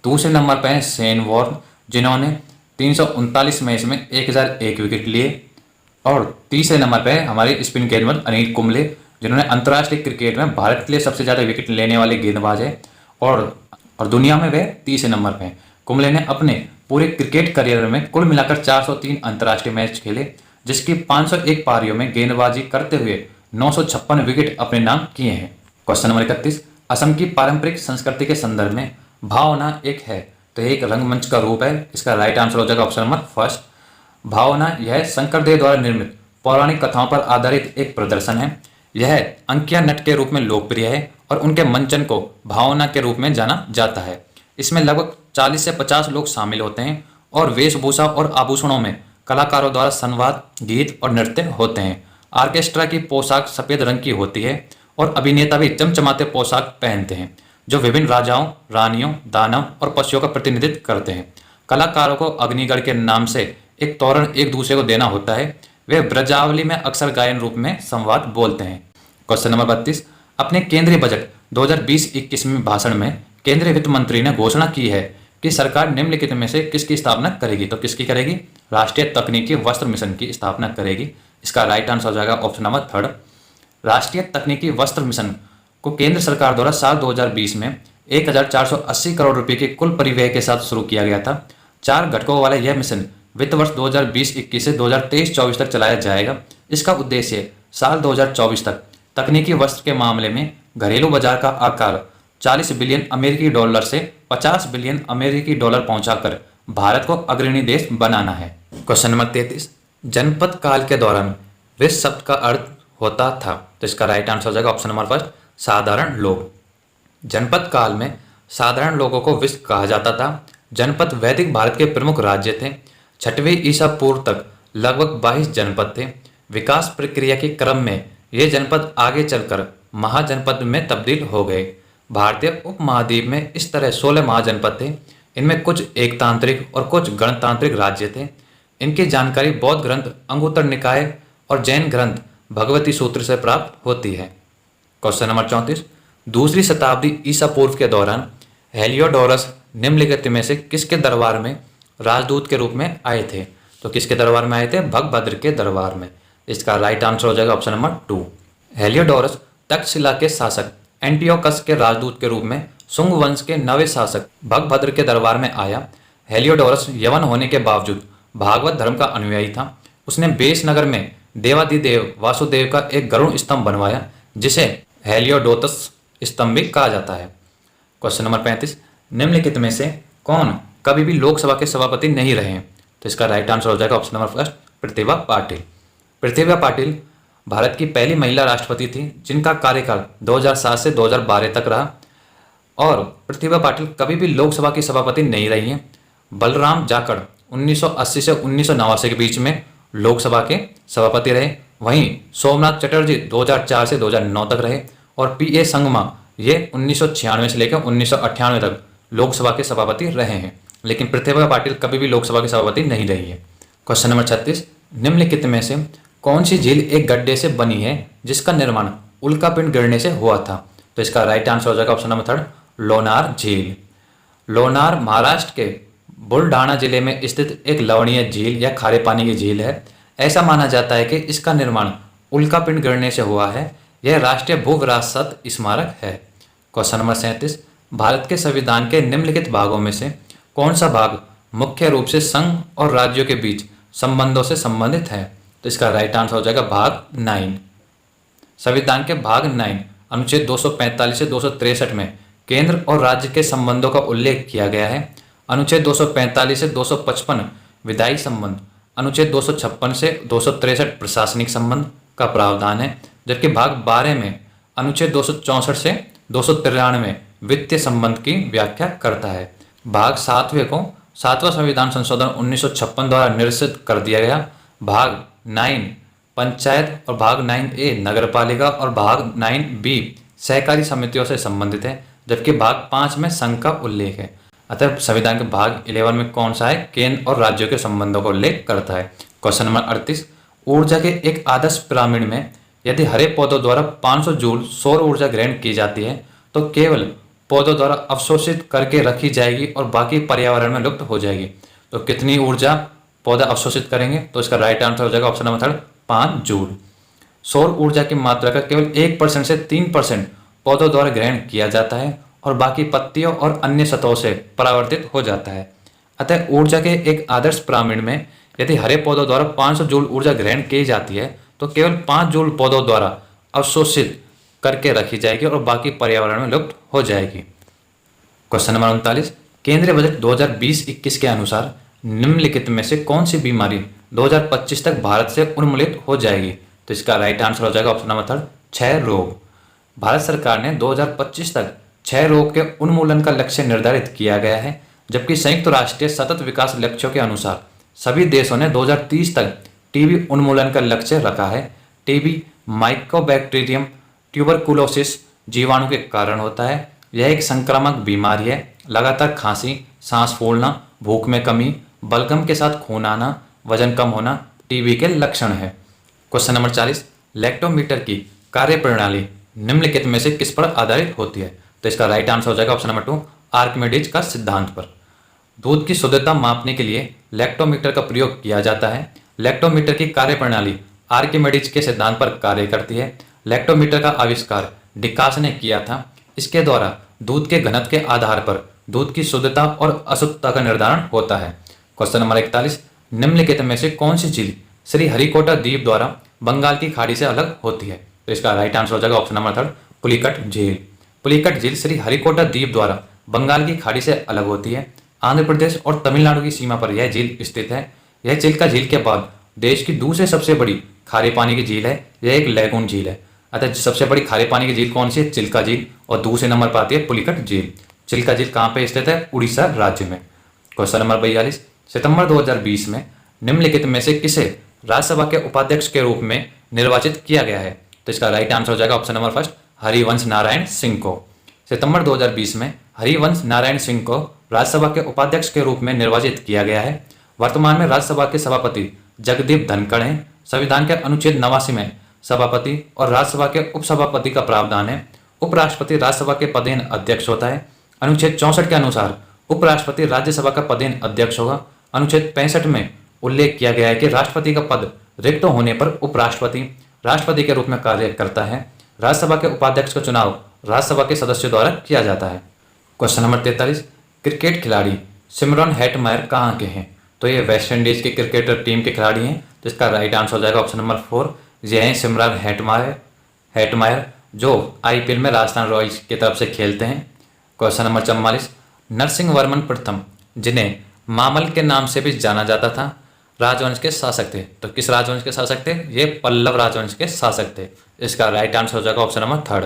दूसरे नंबर पर हैं शेन वॉर्न, जिन्होंने 339 मैच में 1,001 विकेट लिए। और तीसरे नंबर पर हमारे स्पिन गेंदबाज अनिल कुंबले, जिन्होंने अंतर्राष्ट्रीय क्रिकेट में भारत के लिए सबसे ज़्यादा विकेट लेने वाले गेंदबाज है और दुनिया में वे तीसरे नंबर पर हैं। कुंबले ने अपने पूरे क्रिकेट करियर में कुल मिलाकर 403 अंतर्राष्ट्रीय मैच खेले, जिसकी 501 पारियों में गेंदबाजी करते हुए 956 विकेट अपने नाम किए हैं। क्वेश्चन नंबर 31, असम की पारंपरिक संस्कृति के संदर्भ में भावना एक है तो एक रंगमंच का रूप है। इसका राइट आंसर हो जाएगा ऑप्शन नंबर फर्स्ट, भावना। यह शंकरदेव द्वारा निर्मित पौराणिक कथाओं पर आधारित एक प्रदर्शन है। यह अंकिया नट के रूप में लोकप्रिय है और उनके मंचन को भावना के रूप में जाना जाता है। इसमें लगभग 40 से 50 लोग शामिल होते हैं और वेशभूषा और आभूषणों में कलाकारों द्वारा संवाद, गीत और नृत्य होते हैं। ऑर्केस्ट्रा की पोशाक सफेद रंग की होती है और अभिनेता भी चमचमाते पोशाक पहनते हैं, जो विभिन्न राजाओं, रानियों, दानव और पशुओं का प्रतिनिधित्व करते हैं। कलाकारों को अग्निगढ़ के नाम से एक तोरण एक दूसरे को देना होता है। वे ब्रजावली में अक्सर गायन रूप में संवाद बोलते हैं। क्वेश्चन नंबर 32, अपने केंद्रीय बजट 2020-21 में भाषण में केंद्रीय वित्त मंत्री ने घोषणा की है कि सरकार निम्नलिखित में से किसकी स्थापना करेगी? तो किसकी करेगी? राष्ट्रीय तकनीकी वस्त्र मिशन की स्थापना करेगी। इसका राइट आंसर हो जाएगा ऑप्शन नंबर थर्ड। राष्ट्रीय तकनीकी वस्त्र मिशन को केंद्र सरकार द्वारा साल 2020 में 1,480 करोड़ रुपए के कुल परिव्यय के साथ शुरू किया गया था। 4 घटकों वाला यह मिशन वित्त वर्ष 2020-21 से 2023-24 तक चलाया जाएगा। इसका उद्देश्य साल 2024 तक तकनीकी वस्त्र के मामले में घरेलू बाजार का आकार 40 बिलियन अमेरिकी डॉलर से 50 बिलियन अमेरिकी डॉलर पहुंचाकर भारत को अग्रणी देश बनाना है। क्वेश्चन नंबर 33, जनपद काल के दौरान विश्व शब्द का अर्थ होता था। तो इसका राइट आंसर हो जाएगा ऑप्शन नंबर फर्स्ट, साधारण लोग। जनपद काल में साधारण लोगों को विश्व कहा जाता था। जनपद वैदिक भारत के प्रमुख राज्य थे। 6वीं ईसा पूर्व तक लगभग 22 जनपद थे। विकास प्रक्रिया के क्रम में ये जनपद आगे चलकर महाजनपद में तब्दील हो गए। भारतीय उपमहाद्वीप में इस तरह 16 महाजनपद थे। इनमें कुछ एकतांत्रिक और कुछ गणतांत्रिक राज्य थे। इनकी जानकारी बौद्ध ग्रंथ अंगुत्तर निकाय और जैन ग्रंथ भगवती सूत्र से प्राप्त होती है। क्वेश्चन नंबर 34, दूसरी शताब्दी ईसा पूर्व के दौरान हेलियोडोरस निम्नलिखित में से किसके दरबार में राजदूत के रूप में आए थे। तो किसके दरबार में आए थे? भगभद्र के दरबार में। इसका राइट आंसर हो जाएगा ऑप्शन नंबर 2। हेलियोडोरस तक्षशिला के शासक एंटियोकस के राजदूत के रूप में शुंग वंश के नवे शासक भगभद्र के दरबार में आया। हेलियोडोरस यवन होने के बावजूद भागवत धर्म का अनुयायी था। उसने बेस नगर में देवादिदेव वासुदेव का एक गरुड़ स्तंभ बनवाया, जिसे हेलियोडोतस स्तंभ भी कहा जाता है। क्वेश्चन नंबर 35, निम्नलिखित में से कौन कभी भी लोकसभा के सभापति नहीं रहे हैं। तो इसका राइट आंसर हो जाएगा option number first, Pratibha Patil. Pratibha Patil Bharat की पहली महिला राष्ट्रपति थी, जिनका कार्यकाल 2007 से 2012 तक रहा। और प्रतिभा पाटिल कभी भी लोकसभा की सभापति नहीं रही हैं। बलराम जाखड़ 1980 से 1989 के बीच में लोकसभा के सभापति रहे। वहीं सोमनाथ चटर्जी 2004 से 2009 तक रहे। और पीए संगमा ये 1996 से लेकर 1998 तक लोकसभा के सभापति रहे हैं। लेकिन प्रतिभा पाटिल कभी भी लोकसभा की सभापति नहीं रही है। क्वेश्चन नंबर 36, निम्नलिखित में से कौन सी झील एक गड्ढे से बनी है जिसका निर्माण उल्कापिंड गिरने से हुआ था। तो इसका राइट आंसर हो जाएगा ऑप्शन नंबर थर्ड, लोनार झील। लोनार महाराष्ट्र के बुलढाना जिले में स्थित एक लवणीय झील या खारे पानी की झील है। ऐसा माना जाता है कि इसका निर्माण उल्कापिंड गिरने से हुआ है। यह राष्ट्रीय भू विरासत स्मारक है। क्वेश्चन नंबर 37, भारत के संविधान के निम्नलिखित भागों में से कौन सा भाग मुख्य रूप से संघ और राज्यों के बीच संबंधों से संबंधित है। तो इसका राइट आंसर हो जाएगा भाग 9। संविधान के भाग 9 अनुच्छेद 245 से 263 में केंद्र और राज्य के संबंधों का उल्लेख किया गया है। अनुच्छेद 245 से 255 विधायी संबंध, अनुच्छेद 256 से 263 प्रशासनिक संबंध का प्रावधान है। जबकि भाग 12 में अनुच्छेद 264 से 293 वित्तीय संबंध की व्याख्या करता है। भाग 7वें को 7वां संविधान संशोधन 1956 द्वारा निरसित कर दिया गया। भाग 9 पंचायत और भाग 9A नगरपालिका और भाग 9B सहकारी समितियों से संबंधित है। जबकि भाग 5 में संघ का उल्लेख है। अतः संविधान के भाग 11 में कौन सा है? केंद्र और राज्यों के संबंधों का उल्लेख करता है। क्वेश्चन नंबर 38, ऊर्जा के एक आदर्श पिरामिड में यदि हरे पौधों द्वारा 500 जूल सौर ऊर्जा ग्रहण की जाती है तो केवल पौधों द्वारा अवशोषित करके रखी जाएगी और बाकी पर्यावरण में लुप्त हो जाएगी। तो कितनी ऊर्जा पौधा अवशोषित करेंगे? तो इसका राइट आंसर हो जाएगा ऑप्शन नंबर थर्ड, 5 जूल। सौर ऊर्जा की मात्रा का केवल 1% से 3% पौधों द्वारा ग्रहण किया जाता है और बाकी पत्तियों और अन्य सतहों से परावर्तित हो जाता है। अतः ऊर्जा के एक आदर्श पिरामिड में यदि हरे पौधों द्वारा 500 जूल ऊर्जा ग्रहण की जाती है तो केवल 5 जूल पौधों द्वारा अवशोषित करके रखी जाएगी और बाकी पर्यावरण में लुप्त हो जाएगी। क्वेश्चन नंबर 39, केंद्रीय बजट 2020-21 के अनुसार निम्नलिखित में से कौन सी बीमारी 2025 तक भारत से उन्मूलित हो जाएगी। तो इसका राइट आंसर हो जाएगा ऑप्शन नंबर थर्ड, क्षय रोग। भारत सरकार ने 2025 तक क्षय रोग के उन्मूलन का लक्ष्य निर्धारित किया गया है। जबकि संयुक्त राष्ट्रीय सतत विकास लक्ष्यों के अनुसार सभी देशों ने 2030 तक टीबी उन्मूलन का लक्ष्य रखा है। टीबी माइकोबैक्टीरियम ट्यूबरकुलोसिस जीवाणु के कारण होता है। यह एक संक्रामक बीमारी है। लगातार खांसी, सांस फूलना, भूख में कमी, बलगम के साथ खून आना, वजन कम होना टीबी के लक्षण है। क्वेश्चन नंबर 40, लैक्टोमीटर की कार्यप्रणाली निम्नलिखित में से किस पर आधारित होती है। तो इसका राइट आंसर हो जाएगा ऑप्शन नंबर 2, आर्किमिडीज का सिद्धांत पर। दूध की शुद्धता मापने के लिए लैक्टोमीटर का प्रयोग किया जाता है। लैक्टोमीटर की कार्यप्रणाली आर्किमिडीज के सिद्धांत पर कार्य करती है। लैक्टोमीटर का आविष्कार डिकास ने किया था। इसके द्वारा दूध के घनत्व के आधार पर दूध की शुद्धता और अशुद्धता का निर्धारण होता है। क्वेश्चन नंबर 41, निम्नलिखित में से कौन सी झील श्री हरिकोटा द्वीप द्वारा बंगाल की खाड़ी से अलग होती है। तो इसका राइट आंसर हो जाएगा ऑप्शन नंबर थर्ड, पुलिकट झील। पुलिकट झील श्री हरिकोटा द्वीप द्वारा बंगाल की खाड़ी से अलग होती है। आंध्र प्रदेश और तमिलनाडु की सीमा पर यह झील स्थित है। यह चिल्का झील के बाद देश की दूसरे सबसे बड़ी खारे पानी की झील है। यह एक लैगून झील है। अतः सबसे बड़ी खारे पानी की झील कौन सी है? चिल्का झील। और दूसरे नंबर पर आती है पुलिकट झील। चिल्का झील कहाँ पे स्थित है? उड़ीसा राज्य में। क्वेश्चन नंबर 42, सितंबर 2020 में निम्नलिखित में से किसे राज्यसभा के उपाध्यक्ष के रूप में निर्वाचित किया गया है? तो इसका राइट आंसर हो जाएगा option number first, Harivansh Narayan Singh को। सितंबर 2020 में हरिवंश नारायण सिंह को राज्यसभा के उपाध्यक्ष के रूप में निर्वाचित किया गया है। वर्तमान में राज्यसभा के सभापति जगदीप धनखड़ हैं। संविधान के अनुच्छेद 89 में सभापति और राज्यसभा के उपसभापति का प्रावधान है। उपराष्ट्रपति राज्यसभा के पदेन अध्यक्ष होता है। अनुच्छेद 64 के अनुसार उपराष्ट्रपति राज्यसभा का पदेन अध्यक्ष होगा। अनुच्छेद 65 में उल्लेख किया गया है कि राष्ट्रपति का पद रिक्त होने पर उपराष्ट्रपति राष्ट्रपति के रूप में कार्य करता है। राज्यसभा के उपाध्यक्ष का चुनाव राज्यसभा के सदस्यों द्वारा किया जाता है। क्वेश्चन नंबर 43, क्रिकेट खिलाड़ी सिमरन हेटमायर कहाँ के हैं? तो ये वेस्ट इंडीज के क्रिकेटर टीम के खिलाड़ी हैं। तो इसका राइट आंसर हो जाएगा ऑप्शन नंबर 4, ये हैं सिमरन हेटमायर जो आईपीएल में राजस्थान रॉयल्स की तरफ से खेलते हैं। क्वेश्चन नंबर 44, नरसिंह वर्मन प्रथम जिन्हें मामल के नाम से भी जाना जाता था राजवंश के शासक थे। तो किस राजवंश के शासक थे? ये पल्लव राजवंश के शासक थे। इसका राइट आंसर हो जाएगा option number third,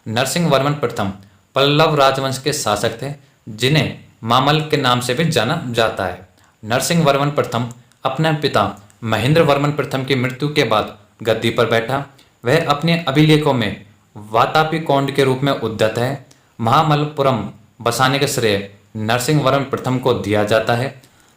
Narasimha Varman प्रथम पल्लव राजवंश के शासक थे जिन्हें मामल के नाम से भी जाना जाता है। नरसिंह वर्मन प्रथम अपने पिता महेंद्र वर्मन प्रथम की मृत्यु के बाद गद्दी पर बैठा। वह अपने अभिलेखों में वातापी कौंड के रूप में उद्धत है। महामल्लपुरम बसाने का श्रेय नरसिंह वर्मन प्रथम को दिया जाता है।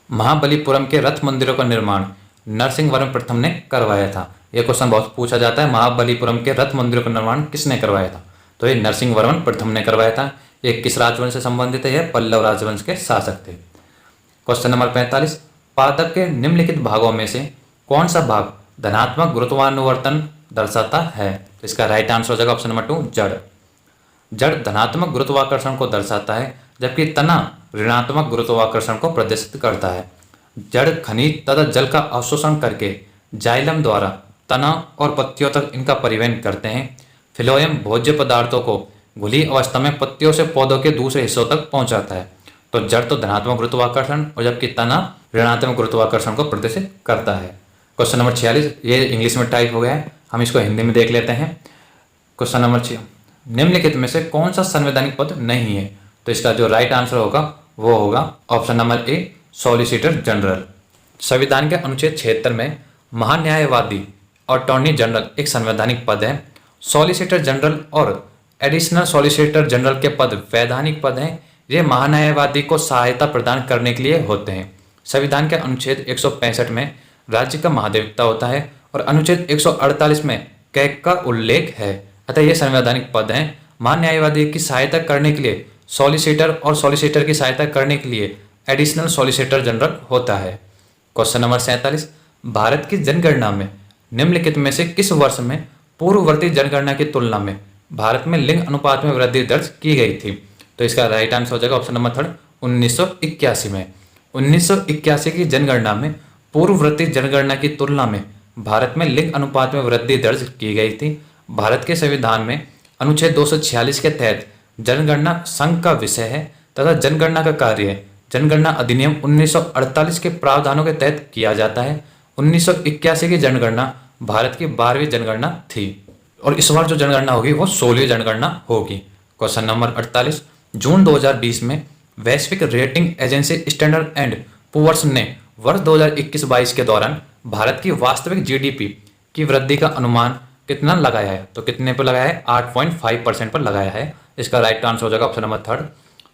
महाबलीपुरम के रथ मंदिरों का निर्माण नरसिंह वर्मन प्रथम ने करवाया था। यह क्वेश्चन बहुत पूछा जाता है, महाबलीपुरम के रथ मंदिरों का निर्माण किसने करवाया था? तो ये नरसिंह वर्मन प्रथम ने करवाया था। ये किस राजवंश से संबंधित है? यह पल्लव राजवंश के शासक थे। क्वेश्चन नंबर 45, पादप के निम्नलिखित भागों में से कौन सा भाग धनात्मक गुरुत्वानुवर्तन दर्शाता है? तो इसका राइट आंसर हो जाएगा ऑप्शन नंबर 2, जड़। जड़ धनात्मक गुरुत्वाकर्षण को दर्शाता है जबकि तना ऋणात्मक गुरुत्वाकर्षण को प्रदर्शित करता है। जड़ खनिज तथा जल का अवशोषण करके जाइलम द्वारा तना और पत्तियों तक इनका परिवहन करते हैं। फिलोयम भोज्य पदार्थों को घुली अवस्था में पत्तियों से पौधों के दूसरे हिस्सों तक पहुंचाता है। तो जड़ तो धनात्मक गुरुत्वाकर्षण और जबकि तना ऋणात्मक गुरुत्वाकर्षण को प्रदर्शित करता है। क्वेश्चन नंबर 46, ये इंग्लिश में टाइप हो गया है, हम इसको हिंदी में देख लेते हैं। क्वेश्चन नंबर 6, निम्नलिखित में से कौन सा संवैधानिक पद नहीं है? तो इसका जो राइट आंसर होगा वो होगा option number A, solicitor general. संविधान के अनुच्छेद 76 में महान्यायवादी और अटॉर्नी जनरल एक संवैधानिक पद है। सॉलिसिटर जनरल और एडिशनल सॉलिसिटर जनरल के पद वैधानिक पद हैं। ये महान्यायवादी को सहायता प्रदान करने के लिए होते हैं। संविधान के अनुच्छेद 165 में राज्य का महाधिवक्ता होता है और अनुच्छेद 148 में कैग का उल्लेख है। अतः ये संवैधानिक पद हैं। महान्यायवादी की सहायता करने के लिए सॉलिसिटर और सॉलिसिटर की सहायता करने के लिए एडिशनल सॉलिसिटर जनरल होता है। क्वेश्चन नंबर 47, भारत की जनगणना में निम्नलिखित में से किस वर्ष में पूर्ववर्ती जनगणना की तुलना में भारत में लिंग अनुपात में वृद्धि दर्ज की गई थी? तो इसका राइट आंसर हो जाएगा ऑप्शन नंबर थर्ड, 1981 में। 1981 की जनगणना में पूर्ववर्ती जनगणना की तुलना में भारत में लिंग अनुपात में वृद्धि दर्ज की गई थी। भारत के संविधान में अनुच्छेद 246 के तहत जनगणना संघ का विषय है तथा जनगणना का कार्य जनगणना अधिनियम 1948 के प्रावधानों के तहत किया जाता है। 1981 की जनगणना भारत की 12वीं जनगणना थी और इस बार जो जनगणना होगी वो 16वीं जनगणना होगी। क्वेश्चन नंबर 48, जून 2020 में वैश्विक rating agency Standard and Poor's ने वर्ष 2021-22 के दौरान भारत की वास्तविक जीडीपी की वृद्धि का अनुमान कितना लगाया है? तो कितने पर लगाया है? 8.5% पर लगाया है। इसका राइट आंसर हो जाएगा ऑप्शन नंबर थर्ड,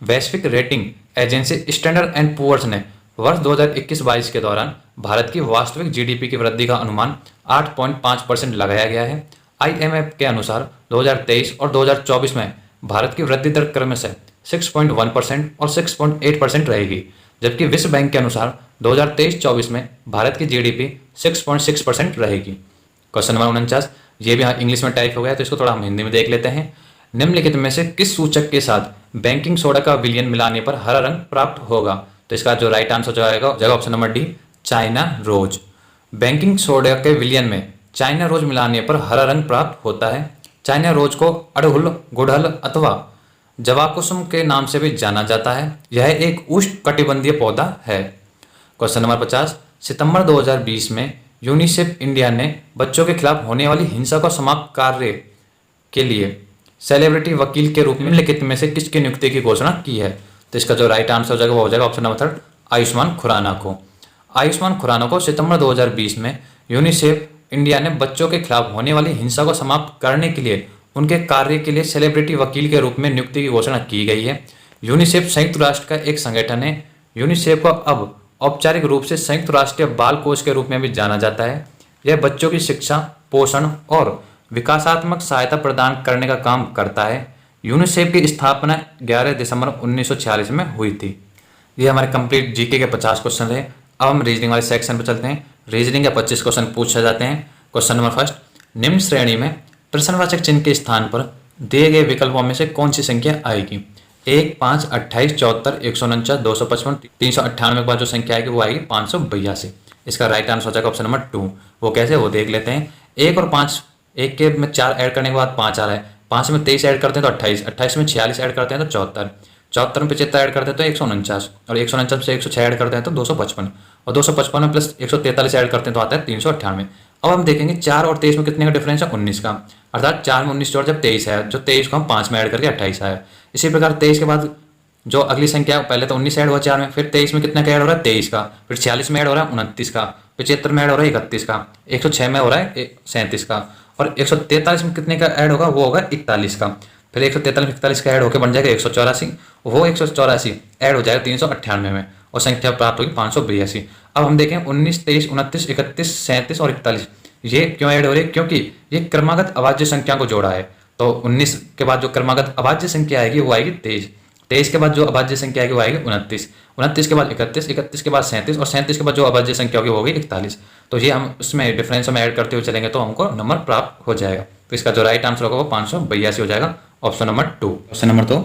वैश्विक rating agency Standard and Poor's ने वर्ष 2021-22 के दौरान भारत की वास्तविक जीडीपी की वृद्धि का अनुमान 8.5% लगाया गया है। आईएमएफ के अनुसार 2023 और 2024 में भारत की वृद्धि दर क्रमशः 6.1% और 6.8% रहेगी, जबकि विश्व बैंक के अनुसार 2023-24 में भारत की जीडीपी 6.6% रहेगी। क्वेश्चन नंबर 49, ये भी इंग्लिश में टाइप हो गया तो इसको थोड़ा हम हिंदी में देख लेते हैं। निम्नलिखित में से किस सूचक के साथ बेकिंग सोडा का विलयन मिलाने पर हरा रंग प्राप्त होगा? तो इसका जो राइट आंसर जाएगा option number D, China rose. Baking soda के विलयन में चाइना रोज मिलाने पर हरा रंग प्राप्त होता है। चाइना रोज को अड़हुल, गुड़हल अथवा जवाकुसुम के नाम से भी जाना जाता है। यह एक उष्णकटिबंधीय पौधा है। क्वेश्चन नंबर 50, सितंबर 2020 में यूनिसेफ इंडिया ने बच्चों के खिलाफ होने वाली हिंसा को समाप्त कार्य के लिए सेलिब्रिटी वकील के रूप में निम्नलिखित में से किसकी नियुक्ति की घोषणा की है? तो इसका जो राइट आंसर हो जाएगा वो हो जाएगा ऑप्शन नंबर 3, आयुष्मान खुराना को। आयुष्मान खुराना को सितंबर 2020 में यूनिसेफ इंडिया ने बच्चों के खिलाफ होने वाली हिंसा को समाप्त करने के लिए उनके कार्य के लिए सेलिब्रिटी वकील के रूप में नियुक्ति की घोषणा की गई है। यूनिसेफ संयुक्त राष्ट्र का एक संगठन है। यूनिसेफ को अब औपचारिक रूप से संयुक्त राष्ट्रीय बाल कोष के रूप में भी जाना जाता है। यह बच्चों की शिक्षा, पोषण और विकासात्मक सहायता प्रदान करने का काम करता है। यूनिसेफ की स्थापना 11 दिसंबर 1946 में हुई थी। ये हमारे कंप्लीट जीके के 50 क्वेश्चन रहे। अब हम रीजनिंग वाले सेक्शन पर चलते हैं। रीजनिंग के 25 क्वेश्चन पूछे जाते हैं। क्वेश्चन नंबर फर्स्ट, निम्न श्रेणी में प्रश्नवाचक चिन्ह के स्थान पर दिए गए विकल्पों में से कौन सी संख्या आएगी? 1, 5, 28, 74, 149, 255, 398 के बाद जो संख्या आएगी वो आएगी 582। इसका राइट आंसर हो जाएगा ऑप्शन नंबर 2। वो कैसे, वो देख लेते हैं। 1 और 5, 1 के में 4 ऐड करने के बाद 5 आ रहा है। 5 में 23 ऐड करते हैं तो 28, 28 में 46 ऐड करते हैं तो 74, 74 में 75 ऐड करते हैं तो 149, और 149 से 106 ऐड करते हैं तो 255, और 255 में प्लस 143 ऐड करते हैं तो आता है 398। अब हम देखेंगे 4 और 23 में कितने का डिफरेंस है? 19 का। अर्थात 4 में 19 जोड़ जब 23 है, जो 23 को हम 5 में ऐड करके 28 आया। इसी प्रकार 23 के बाद जो अगली संख्या, पहले तो 19 ऐड हुआ 4 में, फिर 23 में कितना का ऐड हो रहा है? 23 का, फिर 46 में ऐड हो रहा है 29 का, 75 में ऐड हो रहा है 31 का, 106 में हो रहा है 37 का, और 143 में कितने का ऐड होगा? वो होगा 41 का। फिर 143 में 41 का ऐड होकर बन जाएगा 184, वो 184 ऐड हो जाएगा 398 में, और संख्या प्राप्त होगी 582। अब हम देखें 19, 23, 29, 31, 37 और 41 ये क्यों ऐड हो रहे हैं? क्योंकि ये क्रमागत अभाज्य संख्या को जोड़ा है। तो 19 के बाद जो क्रमागत अभाज्य संख्या आएगी वो आएगी 23, 23 के बाद जो अभाज्य संख्या आएगी वो आएगी 29, 29 के बाद 31, 31 के बाद 37, और 37 के बाद जो अभाज्य संख्या होगी वो होगी 41। तो ये हम उसमें डिफरेंस में ऐड करते हुए चलेंगे तो हमको नंबर प्राप्त हो जाएगा। तो इसका जो राइट आंसर होगा वो 582 हो जाएगा, ऑप्शन नंबर 2। क्वेश्चन नंबर 2,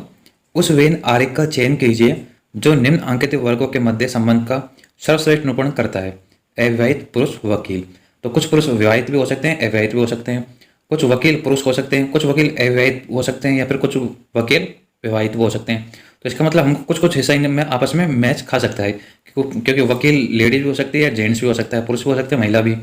उस वेन आरेख का चयन कीजिए जो निम्न अंकित वर्गों के मध्य संबंध का सर्वश्रेष्ठ निरूपण करता है। अविवाहित पुरुष वकील। तो कुछ पुरुष विवाहित भी हो सकते हैं, अविवाहित भी हो सकते हैं। कुछ वकील पुरुष हो सकते हैं, कुछ वकील अविवाहित हो सकते हैं, या फिर कुछ वकील विवाहित भी हो सकते हैं। तो इसका मतलब हमको कुछ कुछ हिस्सा इनमें आपस में मैच खा सकता है, क्योंकि वकील लेडीज भी हो सकती है, जेंट्स भी हो सकता है, पुरुष भी हो सकते हैं, महिला भी।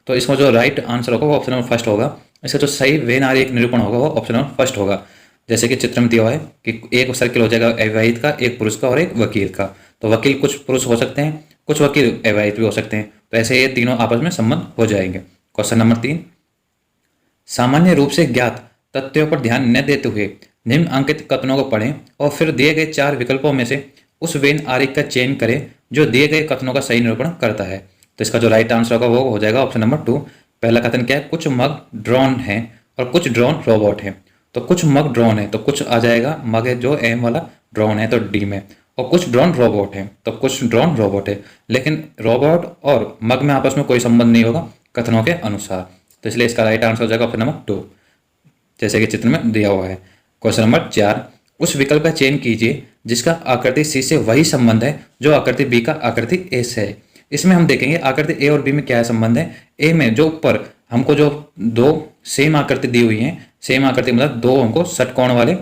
तो इसका जो राइट आंसर होगा वो ऑप्शन नंबर फर्स्ट होगा। इसका जो सही वेन आरेख निरूपण होगा वो ऑप्शन नंबर फर्स्ट होगा। जैसे कि चित्र में दिया हुआ है कि एक सर्किल हो जाएगा अविवाहित का, एक पुरुष का और एक वकील का। तो वकील कुछ पुरुष हो सकते हैं, कुछ वकील अविवाहित भी हो सकते हैं। तो ऐसे ये तीनों आपस में संबंध हो जाएंगे। क्वेश्चन नंबर 3, सामान्य रूप से ज्ञात तथ्यों पर ध्यान न देते हुए निम्न अंकित कथनों को पढ़ें और फिर दिए गए 4 विकल्पों में से उस वेन आरेख का चयन करें जो दिए गए कथनों का सही निरूपण करता है। तो इसका जो राइट आंसर होगा वो हो जाएगा ऑप्शन नंबर 2। पहला कथन क्या है? कुछ मग ड्रोन है और कुछ ड्रोन रोबोट है। तो कुछ मग ड्रोन है तो कुछ आ जाएगा, मग है जो एम वाला, ड्रोन है तो डी में, और कुछ ड्रोन रोबोट है तो कुछ ड्रोन रोबोट है। लेकिन रोबोट और मग में आपस में कोई संबंध नहीं होगा कथनों के अनुसार। तो इसलिए इसका राइट आंसर हो जाएगा ऑप्शन नंबर 2, जैसे कि चित्र में दिया हुआ है। क्वेश्चन नंबर 4, उस विकल्प का चयन कीजिए जिसका आकृति सी से वही संबंध है जो आकृति बी का आकृति ए से है। इसमें हम देखेंगे आकृति ए और बी में क्या है संबंध है। ए में जो ऊपर हमको जो 2 सेम आकृति दी हुई है, सेम आकृति मतलब 2 हमको षटकोण वाले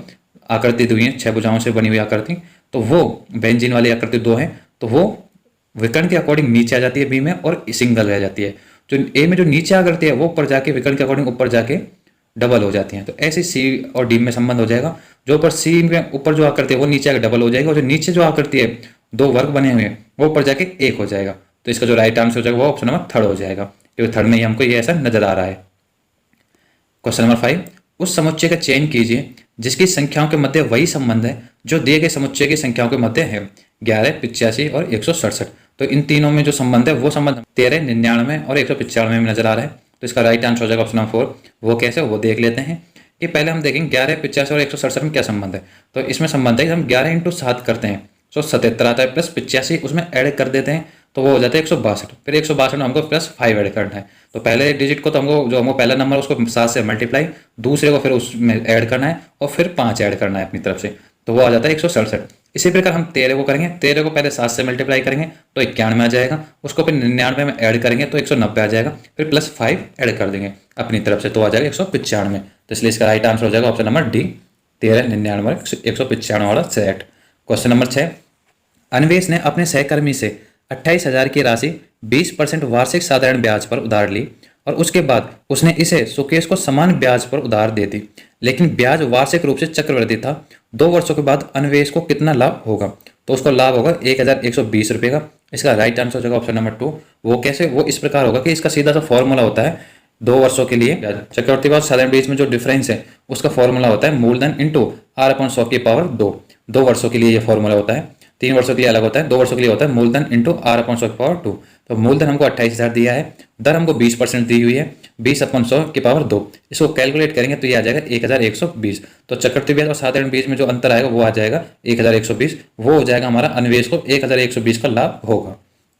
आकृति दी हुई है, 6 भुजाओं से बनी हुई आकृति, तो वो व्यंजन वाली आकृति 2 है, तो वो विकर्ण के अकॉर्डिंग नीचे आ जाती है बी में और सिंगल रह जाती है। जो ए में जो नीचे आकृति है वो ऊपर जाके विकर्ण के अकॉर्डिंग ऊपर जाके डबल हो जाती हैं। तो ऐसे सी और डी में संबंध हो जाएगा। जो ऊपर सी में ऊपर जो आकृति है वो नीचे आकर डबल हो जाएगा, और जो नीचे जो आकृति है 2 वर्ग बने हुए हैं वो ऊपर जाके 1 हो जाएगा। तो इसका जो राइट आंसर हो जाएगा वो ऑप्शन नंबर 3 हो जाएगा, क्योंकि 3 में ही हमको ये ऐसा नजर आ रहा है। क्वेश्चन नंबर 5, उस समुच्चय का चयन कीजिए जिसकी संख्याओं के मध्य वही संबंध है जो दिए गए समुच्चय की संख्याओं के मध्य है। 11, 85 और 167। तो इन तीनों में जो संबंध है वो संबंध 13, 99 और 195 में नजर आ रहा है। तो इसका राइट आंसर हो जाएगा ऑप्शन नंबर 4। वो कैसे, वो देख लेते हैं कि पहले हम देखेंगे 11, 85 और 167 में क्या संबंध है। तो इसमें संबंध है हम 11 × 7 करते हैं तो 77 आता है, प्लस 85 उसमें ऐड कर देते हैं तो वो हो जाता है 162। फिर 162 में हमको प्लस 5 ऐड करना है। तो पहले डिजिट को तो हमको जो हमको पहला नंबर उसको 7 से मल्टीप्लाई, दूसरे को फिर उसमें ऐड करना है और फिर 5 ऐड करना है अपनी तरफ से। तो वो आ जाता है 167। इसी प्रकार हम 13 को करेंगे, 13 को पहले 7 से मल्टीप्लाई करेंगे तो 91 आ जाएगा, उसको फिर 99 में ऐड करेंगे तो 190 आ जाएगा, फिर +5 ऐड कर देंगे अपनी तरफ से तो आ जाएगा 195। तो इसलिए इसका राइट आंसर हो जाएगा ऑप्शन नंबर डी, 13, 99, 195 वाला सेट। क्वेश्चन नंबर 6, अन्वेष ने अपने सहकर्मी से 28,000 की राशि 20% वार्षिक साधारण ब्याज पर उधार ली और उसके बाद उसने इसे सुकेश को समान ब्याज पर उधार दे दी, लेकिन ब्याज वार्षिक रूप से चक्रवृद्धि था। 2 वर्षों के बाद अन्वेष को कितना लाभ होगा? तो उसको लाभ होगा 1,120 रुपये का। इसका राइट आंसर हो जाएगा ऑप्शन नंबर 2। वो कैसे? वो इस प्रकार होगा कि इसका सीधा सा फॉर्मूला होता है 2 वर्षों के लिए चक्रवृद्धि ब्याज साधारण ब्याज में जो डिफरेंस है उसका फॉर्मूला होता है मूलधन इंटू r/100 की पावर 2। 2 वर्षों के लिए ये फॉर्मूला होता है, 3 वर्षों के लिए अलग होता है, 2 वर्षों के लिए होता है मूलधन इंटू r/100 की पावर 2। तो मूलधन हमको 28,000 दिया है, दर हमको 20% दी हुई है, 20/100 की पावर 2। इसको कैलकुलेट करेंगे तो ये आ जाएगा 1,120। तो चक्रवृद्धि ब्याज और साधारण ब्याज में जो अंतर आएगा वो आ जाएगा 1,120। वो हो जाएगा हमारा अन्वेष को 1,120 का लाभ होगा।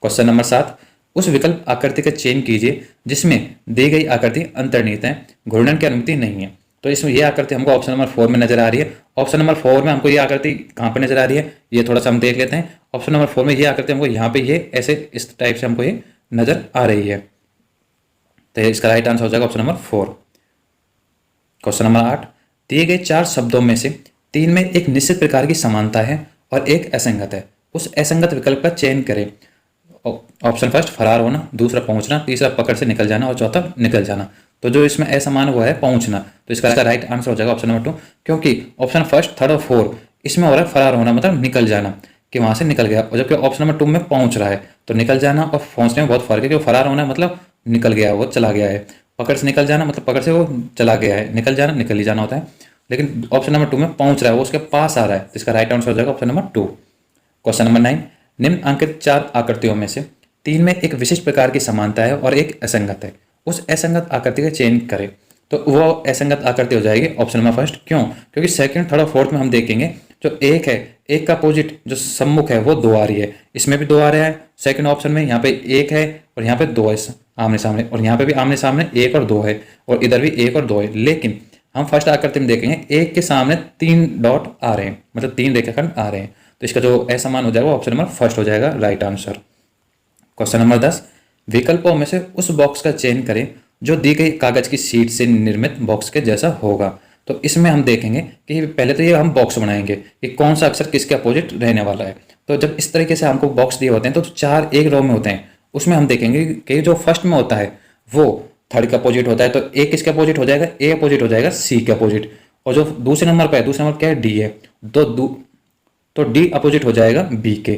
क्वेश्चन नंबर 7, उस विकल्प आकृति का चयन कीजिए जिसमें दी गई आकृति अंतर्निहित है, घूर्णन की अनुमति नहीं है। तो इसमें ये आकृति हमको ऑप्शन नंबर 4 में नजर आ रही है। ऑप्शन नंबर 4 में हमको ये आकृति कहाँ पे नजर आ रही है, ये थोड़ा सा हम देख लेते हैं। ऑप्शन नंबर 4 में ये आकृति हमको यहाँ पे ये ऐसे इस टाइप से हमको ये नजर आ रही है। तो इसका राइट आंसर हो जाएगा ऑप्शन नंबर 4। क्वेश्चन नंबर 8, दिए गए 4 शब्दों में से 3 में एक निश्चित प्रकार की समानता है और एक असंगत है, उस असंगत विकल्प का चयन करें। ऑप्शन फर्स्ट फरार होना, दूसरा पहुंचना, तीसरा पकड़ से निकल जाना और चौथा निकल जाना। तो जो इसमें असमान वो है पहुंचना, तो इसका राइट आंसर हो जाएगा ऑप्शन नंबर 2, क्योंकि ऑप्शन फर्स्ट, थर्ड और 4 इसमें हो रहा है फरार होना मतलब निकल जाना कि वहां से निकल गया, और जबकि ऑप्शन नंबर 2 में पहुंच रहा है। तो निकल जाना और पहुंचने में बहुत फर्क है, क्योंकि फरार होना मतलब निकल गया, वो चला गया है। पकड़ से निकल जाना मतलब पकड़ से वो चला गया है, निकल जाना निकल ही जाना होता है। लेकिन ऑप्शन नंबर 2 में पहुंच रहा है, वो उसके पास आ रहा है, तो इसका राइट आंसर हो जाएगा ऑप्शन नंबर 2। क्वेश्चन नंबर 9, निम्न अंकित 4 आकृतियों में से 3 में एक विशिष्ट प्रकार की समानता है और एक असंगत है, उस असंगत आकृति का चयन करें। तो वो असंगत आकृति हो जाएगी ऑप्शन नंबर फर्स्ट। क्यों? क्योंकि सेकंड, थर्ड और फोर्थ में हम देखेंगे जो एक है, एक का अपोजिट जो सम्मुख है वो 2 आ रही है, इसमें भी 2 आ रहा है सेकंड ऑप्शन में। यहाँ पे 1 है और यहाँ पे 2 है आमने सामने, और यहाँ पे भी आमने सामने 1 और 2 है, और इधर भी 1 और 2 है। लेकिन हम फर्स्ट आकृति में देखेंगे 1 के सामने 3 डॉट आ रहे हैं, मतलब 3 रेखाखंड आ रहे हैं। तो इसका जो असमान हो जाएगा ऑप्शन नंबर फर्स्ट हो जाएगा राइट आंसर। क्वेश्चन नंबर 10, विकल्पों में से उस बॉक्स का चयन करें जो दी गई कागज की शीट से निर्मित बॉक्स के जैसा होगा। तो इसमें हम देखेंगे कि पहले तो ये हम बॉक्स बनाएंगे कि कौन सा अक्षर किसके अपोजिट रहने वाला है। तो जब इस तरीके से हमको बॉक्स दिए होते हैं तो 4 एक रो में होते हैं, उसमें हम देखेंगे कि जो फर्स्ट में होता है वो थर्ड का अपोजिट होता है, तो ए किसके अपोजिट हो जाएगा? ए अपोजिट हो जाएगा सी के अपोजिट। और जो दूसरे नंबर पर है, दूसरे नंबर क्या है? डी है, तो डी अपोजिट हो जाएगा बी के,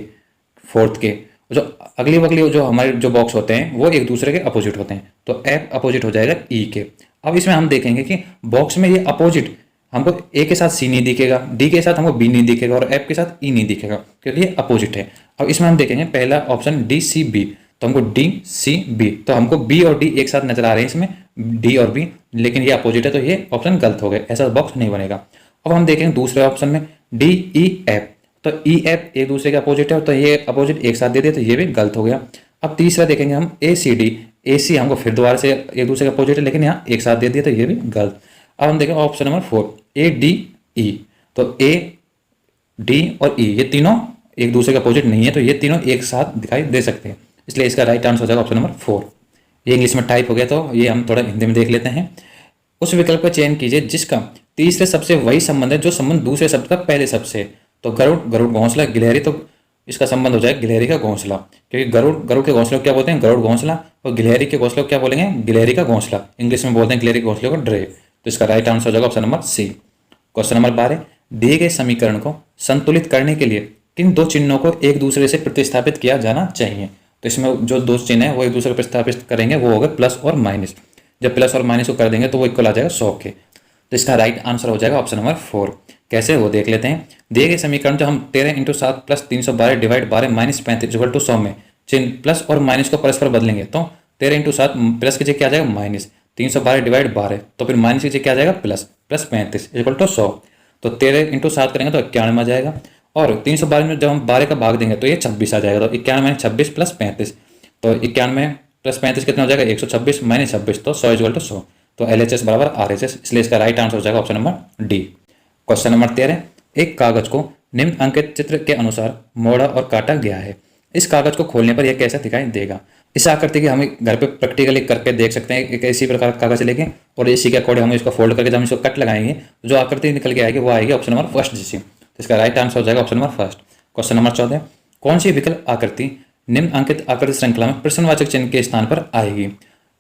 फोर्थ के। जो अगली जो हमारे जो बॉक्स होते हैं वो एक दूसरे के अपोजिट होते हैं, तो एफ अपोजिट हो जाएगा ई के। अब इसमें हम देखेंगे कि बॉक्स में ये अपोजिट हमको ए के साथ सी नहीं दिखेगा, डी के साथ हमको बी नहीं दिखेगा और एफ के साथ ई नहीं दिखेगा, क्योंकि ये अपोजिट है। अब इसमें हम देखेंगे पहला ऑप्शन डी सी बी, तो हमको डी सी बी, तो हमको बी और डी एक साथ नजर आ रहे हैं इसमें, डी और बी, लेकिन ये अपोजिट है तो ये ऑप्शन गलत हो गया, ऐसा बॉक्स नहीं बनेगा। अब हम देखेंगे दूसरे ऑप्शन में डी ई एफ, तो ई एफ एक दूसरे के अपोजिट है, तो ये अपोजिट एक साथ दे दिया तो ये भी गलत हो गया। अब तीसरा देखेंगे हम ए सी डी, ए सी हमको फिर दोबारा से एक दूसरे के अपोजिट है, लेकिन यहाँ एक साथ दे दिया तो ये भी गलत। अब हम देखेंगे option number 4 A D E, तो ए डी और ई ये तीनों एक दूसरे के अपोजिट नहीं है, तो ये तीनों एक साथ दिखाई दे सकते हैं, इसलिए इसका राइट आंसर हो जाएगा ऑप्शन नंबर 4। ये इंग्लिश में टाइप हो गया, तो ये हम थोड़ा हिंदी में देख लेते हैं। उस विकल्प का चयन कीजिए जिसका तीसरे शब्द से वही संबंध है जो संबंध दूसरे शब्द का पहले शब्द से। तो गरुड़ घोंसला गिलहरी, तो इसका संबंध हो जाएगा गिलहरी का घोंसला, क्योंकि गरुड़ के घोंसले को क्या बोलते हैं? गरुड़ घोंसला, और गिलहरी के घोंसले को क्या बोलेंगे? गिलहरी का घोंसला, इंग्लिश में बोलते हैं गिलहरी के घोंसले को ड्रे। तो इसका राइट आंसर हो जाएगा option number C. Question number 12, दिए गए समीकरण को संतुलित करने के लिए किन 2 चिन्हों को एक दूसरे से प्रतिस्थापित किया जाना चाहिए? तो इसमें जो 2 चिन्ह है वो एक दूसरे को प्रतिस्थापित करेंगे, वो होगा प्लस और माइनस। जब प्लस और माइनस को कर देंगे तो वो इक्वल आ जाएगा 100 के, तो इसका राइट आंसर हो जाएगा ऑप्शन नंबर 4। कैसे वो देख लेते हैं। दिए गए समीकरण जो हम 13 × 7 + 312 डिवाइड 12 - 35 = 100 में चिन्ह प्लस और माइनस को परस्पर बदलेंगे, तो 13 × 7 प्लस की जगह क्या आ जाएगा? माइनस, 312 डिवाइड 12, तो फिर माइनस की जगह क्या आ जाएगा? प्लस 35 = 100। तो 13 × 7 करेंगे तो 91 आ जाएगा, और 312 में जब हम 12 का भाग देंगे तो ये 26 आ जाएगा। तो 91 - 26 + 35, तो 91 + 35 कितना हो जाएगा? 126 - 26, तो 100 = 100। तो LHS = RHS, इसलिए इसका राइट आंसर हो जाएगा option number D. Question number 13, एक कागज को निम्न अंकित चित्र के अनुसार मोड़ा और काटा गया है। इस कागज को खोलने पर यह कैसा दिखाई देगा। इस आकृति की हम घर पे प्रैक्टिकली करके देख सकते हैं। एक इसी प्रकार का कागज लेके और इसी के अकॉर्डिंग हम इसको फोल्ड करके जब हम इसको कट लगाएंगे तो जो आकृति निकल के आएगी वो आएगी ऑप्शन नंबर फर्स्ट जैसी। तो इसका राइट आंसर हो जाएगा option number first. Question number 14, कौन सी विकल्प आकृति निम्न अंकित आकृति श्रृंखला में प्रश्नवाचक चिन्ह के स्थान पर आएगी।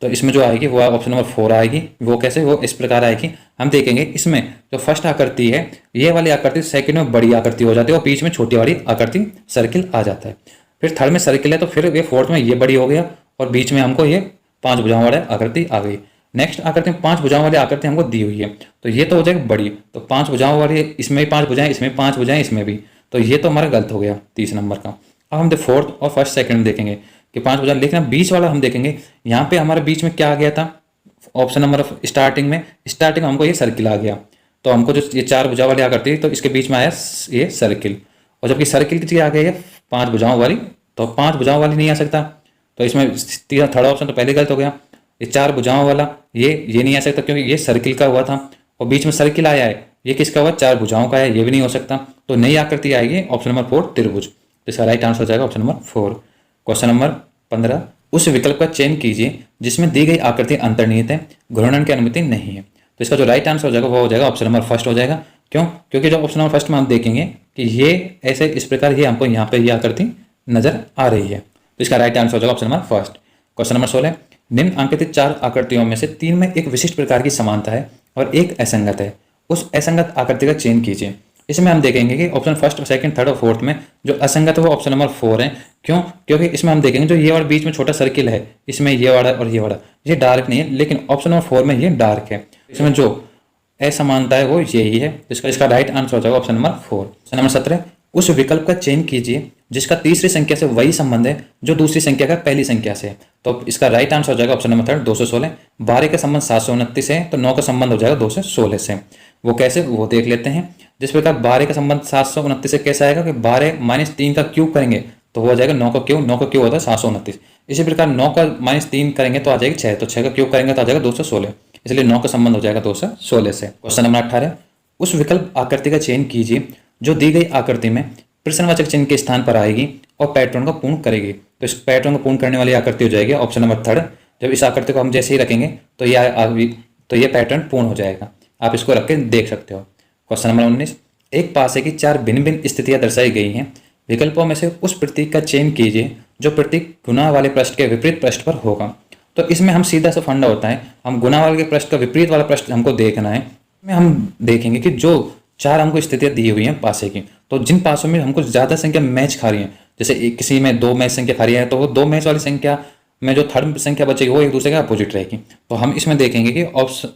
तो इसमें जो आएगी वो ऑप्शन नंबर 4 आएगी। वो कैसे, वो इस प्रकार आएगी। हम देखेंगे इसमें जो फर्स्ट आकृति है ये वाली आकृति सेकंड में बड़ी आकृति हो जाती है और बीच में छोटी वाली आकृति सर्किल आ जाता है। फिर थर्ड में सर्किल है तो फिर ये फोर्थ में ये बड़ी हो गया और बीच में हमको ये 5 भुजाओं वाली आकृति आ गई। नेक्स्ट आकृति में 5 भुजाओं वाली आकृति हमको दी हुई है तो ये तो हो जाएगी बड़ी। तो 5 भुजाओं वाली, इसमें 5 भुजाएं, इसमें 5 भुजाएं, इसमें भी, तो ये तो हमारा गलत हो गया 30 नंबर का। अब हम फोर्थ और फर्स्ट सेकंड में देखेंगे कि 5 भुजाएं, लेकिन बीच वाला हम देखेंगे यहाँ पे हमारे बीच में क्या आ गया था ऑप्शन नंबर स्टार्टिंग में हमको ये सर्किल आ गया। तो हमको जो ये 4 भुजाओं वाली आकृति तो इसके बीच में आया ये सर्किल, और जबकि सर्किल की चीज़ आ गई है 5 भुजाओं वाली, तो 5 भुजाओं वाली नहीं आ सकता। तो इसमें थर्ड ऑप्शन तो पहले गलत हो गया। ये 4 भुजाओं वाला ये नहीं आ सकता क्योंकि ये सर्किल का हुआ था और बीच में सर्किल आया है, ये किसका हुआ, 4 भुजाओं का है, ये भी नहीं हो सकता। तो नई आकृति आएगी ऑप्शन नंबर 4 त्रिभुज। इसका राइट आंसर हो जाएगा ऑप्शन नंबर 4। क्वेश्चन नंबर 15, उस विकल्प का चयन कीजिए जिसमें दी गई आकृति अंतर्निहित है, घूर्णन की अनुमति नहीं है। तो इसका जो राइट आंसर हो जाएगा वो हो जाएगा ऑप्शन नंबर फर्स्ट हो जाएगा। क्यों, क्योंकि जो ऑप्शन नंबर फर्स्ट में हम देखेंगे कि ये ऐसे इस प्रकार ये हमको यहाँ पे ये आकृति नजर आ रही है। तो इसका राइट आंसर हो जाएगा option number first. Question number 16, निम्न अंकित 4 आकृतियों में से 3 में एक विशिष्ट प्रकार की समानता है और एक असंगत है, उस असंगत आकृति का चयन कीजिए। इसमें हम देखेंगे कि ऑप्शन फर्स्ट, सेकंड, थर्ड और फोर्थ में जो असंगत है वो ऑप्शन नंबर 4 है। क्यों, क्योंकि इसमें हम देखेंगे जो ये वाला बीच में छोटा सर्किल है इसमें ये वाला और ये वाला ये डार्क नहीं है, लेकिन ऑप्शन नंबर 4 में ये डार्क है। इसमें जो असमानता है वो यही है। इसका राइट आंसर हो जाएगा ऑप्शन नंबर 4। क्वेश्चन नंबर 17, उस विकल्प का चयन कीजिए जिसका तीसरी संख्या से वही संबंध है जो दूसरी संख्या का पहली संख्या से है। तो इसका राइट आंसर हो जाएगा ऑप्शन नंबर 3 216। 12 का संबंध 729 है तो 9 का संबंध हो जाएगा 216 से। वो कैसे, वो देख लेते हैं। जिस प्रकार 12 का संबंध 729 से कैसा आएगा कि 12 - 3 का क्यूब करेंगे तो हो जाएगा 9 का क्यूब, 9 का क्यूब होता है 729। इसी प्रकार 9 का -3 करेंगे तो आ जाएगी 6, तो 6 का क्यूब करेंगे तो आ जाएगा 216, इसलिए 9 का संबंध हो जाएगा 216 से। क्वेश्चन नंबर 18, उस विकल्प आकृति का चयन कीजिए जो दी गई आकृति में प्रश्नवाचक चिन्ह के स्थान पर आएगी और पैटर्न को पूर्ण करेगी। तो इस पैटर्न को पूर्ण करने वाली आकृति हो जाएगी ऑप्शन नंबर 3। जब इस आकृति को हम जैसे ही रखेंगे तो ये पैटर्न पूर्ण हो जाएगा। आप इसको रख के देख सकते हो। क्वेश्चन नंबर 19, एक पासे की 4 भिन्न भिन्न स्थितियां दर्शाई गई हैं। विकल्पों में से उस प्रतीक का चयन कीजिए जो प्रतीक गुणा वाले पृष्ठ के विपरीत पृष्ठ पर होगा। तो इसमें हम सीधा सा फंडा होता है, हम गुणा वाले पृष्ठ का विपरीत वाला पृष्ठ हमको देखना है। इसमें हम देखेंगे कि जो 4 हमको स्थितियां दी हुई हैं पासे की, तो जिन पासों में हमको ज़्यादा संख्या मैच खा रही है, जैसे किसी में 2 मैच संख्या खा रही है तो वो 2 मैच वाली संख्या में जो थर्ड संख्या बचेगी वो एक दूसरे के अपोजिट रहेगी। तो हम इसमें देखेंगे कि ऑप्शन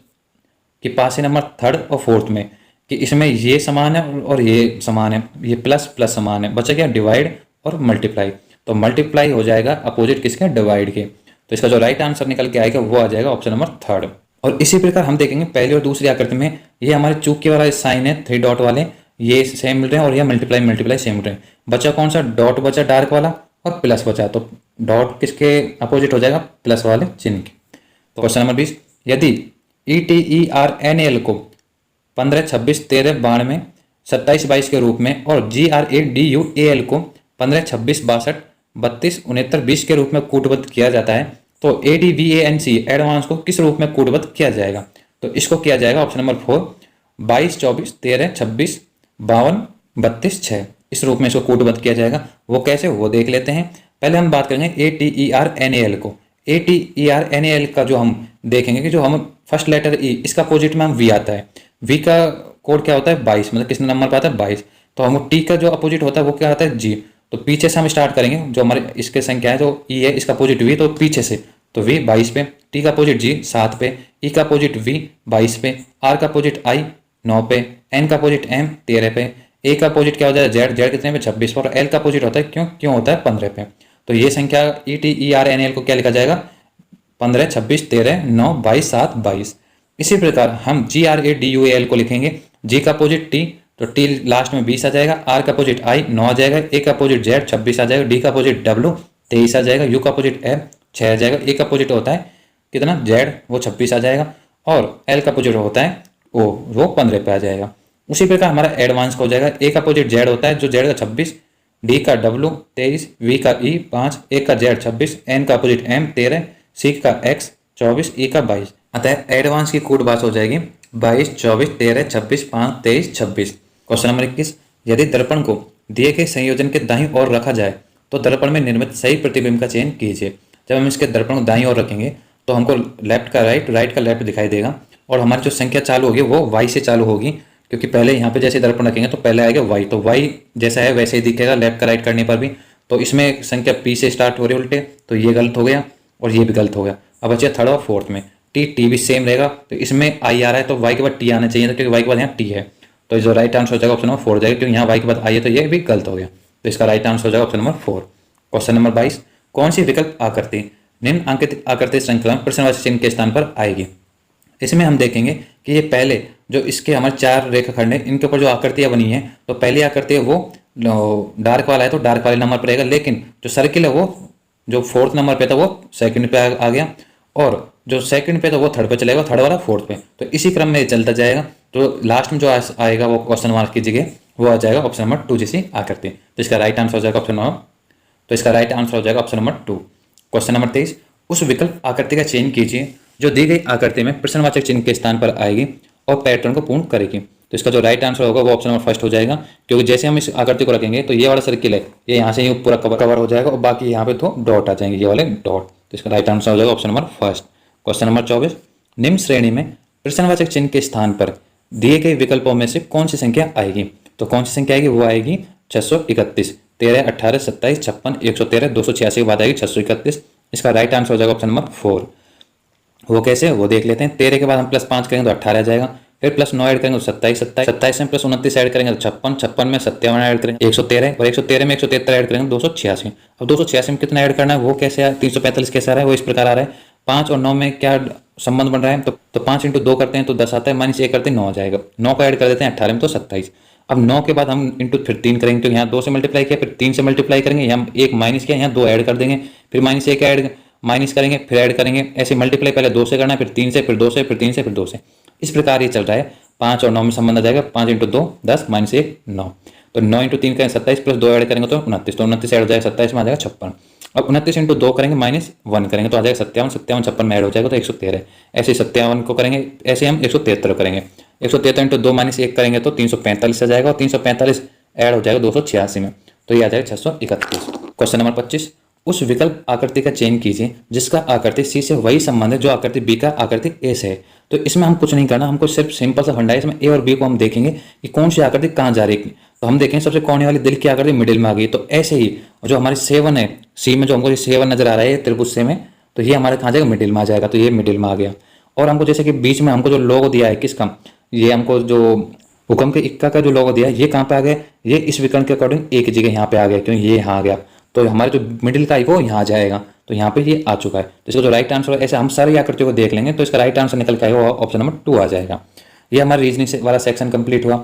कि पासे नंबर 3 और 4 में कि इसमें ये समान है और ये समान है, ये प्लस प्लस समान है, बचा क्या डिवाइड और मल्टीप्लाई। तो मल्टीप्लाई हो जाएगा अपोजिट किसके, डिवाइड के। तो इसका जो राइट आंसर निकल के आएगा वो आ जाएगा ऑप्शन नंबर 3। और इसी प्रकार हम देखेंगे पहली और दूसरी आकृति में ये हमारे चूक के वाला साइन है 3 डॉट वाले, ये सेम मिल रहे हैं और ये मल्टीप्लाई सेम मिल रहे हैं। बचा कौन सा, डॉट बचा डार्क वाला और प्लस बचा, तो डॉट किसके अपोजिट हो जाएगा, प्लस वाले चिन्ह के। तो क्वेश्चन नंबर 20, यदि ETERNAL को 15, 26, 13, 92, 27, 22 के रूप में और GRADUAL को 15, 26, 62, 32, 69, 20 के रूप में कूटबद्ध किया जाता है तो ADVANC एडवांस को किस रूप में कूटबद्ध किया जाएगा। तो इसको किया जाएगा ऑप्शन नंबर 4 22, 24, 13, 26, 52, 32, 6 इस रूप में इसको कूटबद्ध किया जाएगा। वो कैसे, वो देख लेते हैं। पहले हम बात करेंगे ATERNAL को। ATERNAL का जो हम देखेंगे कि जो हम फर्स्ट लेटर E इसका अपोजिट में हम V आता है, V का कोड क्या होता है 22, मतलब किसने नंबर पाता है 22। तो हम T का जो अपोजिट होता है वो क्या आता है G। तो पीछे से हम स्टार्ट करेंगे, जो हमारे इसके संख्या है जो E है इसका अपोजिट V, तो पीछे से तो V 22 पे, T का अपोजिट G 7 पे, E का अपोजिट V 22 पे, R का अपोजिट I 9 पे, N का अपोजिट M 13 पे, A का अपोजिट क्या हो जाएगा Z कितने पे 26 पे, और L का अपोजिट होता है क्यों होता है 15 पे। तो ये संख्या ETERNAL को क्या लिखा जाएगा 15, 26, 13, 9, 22, 7, 22। इसी प्रकार हम GRADUAL को लिखेंगे, G का अपोजिट T तो T लास्ट में 20 आ जाएगा, R का अपोजिट I 9 आ जाएगा, A का अपोजिट Z 26 आ जाएगा, D का अपोजिट W 23 आ जाएगा, U का अपोजिट M 6 आ जाएगा, A का अपोजिट होता है कितना Z वो 26 आ जाएगा, और L का अपोजिट होता है O वो 15 पे आ जाएगा। उसी प्रकार हमारा एडवांस का हो जाएगा, ए का अपोजिट जेड होता है, जो जेड का 26, डी का डब्ल्यू 23, वी का ई 5, ए का जेड 26, एन का अपोजिट एम 13, सी का एक्स 24, ई का 22। अतः एडवांस की कोड बात हो जाएगी 22, 24, 13, 26, 5, 23, 26। क्वेश्चन नंबर 21, यदि दर्पण को दिए गए संयोजन के दाईं ओर रखा जाए तो दर्पण में निर्मित सही प्रतिबिंब का चयन कीजिए। जब हम इसके दर्पण को दाईं ओर रखेंगे तो हमको लेफ्ट का राइट, राइट का लेफ्ट दिखाई देगा, और हमारी जो संख्या चालू होगी वो वाई से चालू होगी, क्योंकि पहले यहाँ पे जैसे दर्पण रखेंगे तो पहले आएगा वाई, तो वाई जैसा है वैसे ही दिखेगा लेफ्ट का राइट करने पर भी। तो इसमें संख्या पी से स्टार्ट हो रही है उल्टे, तो ये गलत हो गया और ये भी गलत हो गया। अब बचे थर्ड और फोर्थ में टी भी सेम रहेगा, तो इसमें आई आ रहा है तो वाई के बाद टी आना चाहिए था, क्योंकि वाई के बाद यहाँ टी है, तो जो राइट आंसर हो जाएगा ऑप्शन नंबर 4 जाएगा, क्योंकि यहाँ वाई के बाद आई है तो ये भी गलत हो गया, तो इसका राइट आंसर हो जाएगा ऑप्शन नंबर 4। क्वेश्चन नंबर 22, कौन सी विकल्प आकृति निम्न अंकित आकृति श्रृंखला में प्रश्नवाची चिन्ह के स्थान पर आएगी। इसमें हम देखेंगे कि ये पहले जो इसके हमारे 4 रेखाखंड है, इनके ऊपर जो आकृतियां बनी है, तो पहली आकृति है वो डार्क वाला है तो डार्क वाले नंबर पर रहेगा, लेकिन जो सर्किल है वो जो 4th नंबर पे था वो 2nd पे आ गया, और जो 2nd पे था वो 3rd पे चलेगा, 3rd वाला 4th पे, तो इसी क्रम में चलता जाएगा। तो लास्ट में जो आएगा वो क्वेश्चन मार्क की जगह वो आ जाएगा ऑप्शन नंबर 2 जैसी आकृति, तो इसका राइट आंसर हो जाएगा ऑप्शन नंबर, तो इसका राइट आंसर हो जाएगा ऑप्शन नंबर 2। क्वेश्चन नंबर 23, उस विकल्प आकृति का चयन कीजिए जो दी गई आकृति में प्रश्नवाचक चिन्ह के स्थान पर आएगी और पैटर्न को पूर्ण करेगी। तो इसका जो राइट आंसर होगा वो ऑप्शन नंबर फर्स्ट हो जाएगा, क्योंकि जैसे हम इस आकृति को रखेंगे तो ये वाला सर्किल है, ये यहाँ से पूरा कवर हो जाएगा और बाकी यहाँ पे तो डॉट आ जाएंगे, ये वाले डॉट, तो इसका राइट आंसर हो जाएगा option number first. Question number 24, निम्न श्रेणी में प्रश्नवाचक चिन्ह के स्थान पर दिए गए विकल्पों में से कौन सी संख्या आएगी। तो कौन सी संख्या आएगी, वो आएगी 631, 13, 18, 27, 56, 113, 286 के बाद आएगी 631। इसका राइट आंसर हो जाएगा ऑप्शन नंबर 4। वो कैसे, वो देख लेते हैं। 13 के बाद हम +5 करेंगे तो 18 आ जाएगा, फिर +9 ऐड करेंगे तो 27, 27 में +29 ऐड करेंगे तो 56, 56 में 57 ऐड करेंगे 113, और 113 में 173 ऐड करेंगे 286। अब 286 में कितना ऐड करना है, वो कैसे है, 345 कैसे आ रहा है, वो इस प्रकार आ रहा है। 5 और 9 में क्या संबंध बन रहा है, तो 5 × 2 करते हैं तो 10 आता है, -1 करते हैं 9 आ जाएगा, 9 का ऐड कर देते हैं 18 में तो 27। अब 9 के बाद हम इंटू फिर 3 करेंगे, तो यहाँ 2 से मल्टीप्लाई किया, फिर 3 से मल्टीप्लाई करेंगे, यहाँ 1 माइनस किया, यहाँ 2 ऐड कर देंगे, फिर -1 ऐड माइनस करेंगे, फिर ऐड करेंगे, ऐसे मल्टीप्लाई पहले 2 से करना है, फिर 3 से, फिर 2 से, फिर 3 से, फिर 2 से, इस प्रकार ये चल रहा है। 5 और 9 में संबंध आ जाएगा, 5 × 2 10, -1 9, तो 9 × 3 करेंगे 27, प्लस 2 ऐड करेंगे तो 29, तो 29 ऐड हो जाएगा 27 में आ जाएगा 56। अब 29 × 2 करेंगे -1 करेंगे तो आ जाएगा 57, 57 56 में ऐड हो जाएगा तो 113। ऐसे 57 को करेंगे, ऐसे हम 173 करेंगे, 173 × 2 -1 करेंगे तो 345 आ जाएगा, और 345 ऐड हो जाएगा 286 में, तो ये आ जाएगा 631। क्वेश्चन नंबर 25, उस विकल्प आकृति का चयन कीजिए जिसका आकृति सी से वही संबंध है जो आकृति बी का आकृति ए से है। तो इसमें हम कुछ नहीं करना, हमको सिर्फ सिंपल सा फंडा है, इसमें ए और बी को हम देखेंगे कि कौन सी आकृति कहाँ जा रही है। तो हम देखेंगे सबसे कोने वाली दिल की आकृति मिडिल में आ गई, तो ऐसे ही जो हमारी 7 है, सी में जो हमको 7 नजर आ रहा है त्रिभुज से में, तो ये हमारे कहाँ जाएगा, मिडिल में आ जाएगा, तो ये मिडिल में आ गया। और हमको जैसे कि बीच में हमको जो लोगो दिया है किसका, ये हमको जो हुक्म के इक्का का जो लोगो दिया है, ये कहाँ पे आ गया, ये इस विकर्ण के अकॉर्डिंग एक जगह यहाँ पे आ गया, क्योंकि ये यहाँ आ गया, तो हमारे जो मिडिल का है वो यहाँ जाएगा, तो यहाँ पे ये आ चुका है। तो इसका जो राइट आंसर है, ऐसे हम सारी आकृतियों को देख लेंगे तो इसका राइट आंसर निकल के आएगा ऑप्शन नंबर 2 आ जाएगा। ये हमारा रीजनिंग वाला सेक्शन कंप्लीट हुआ।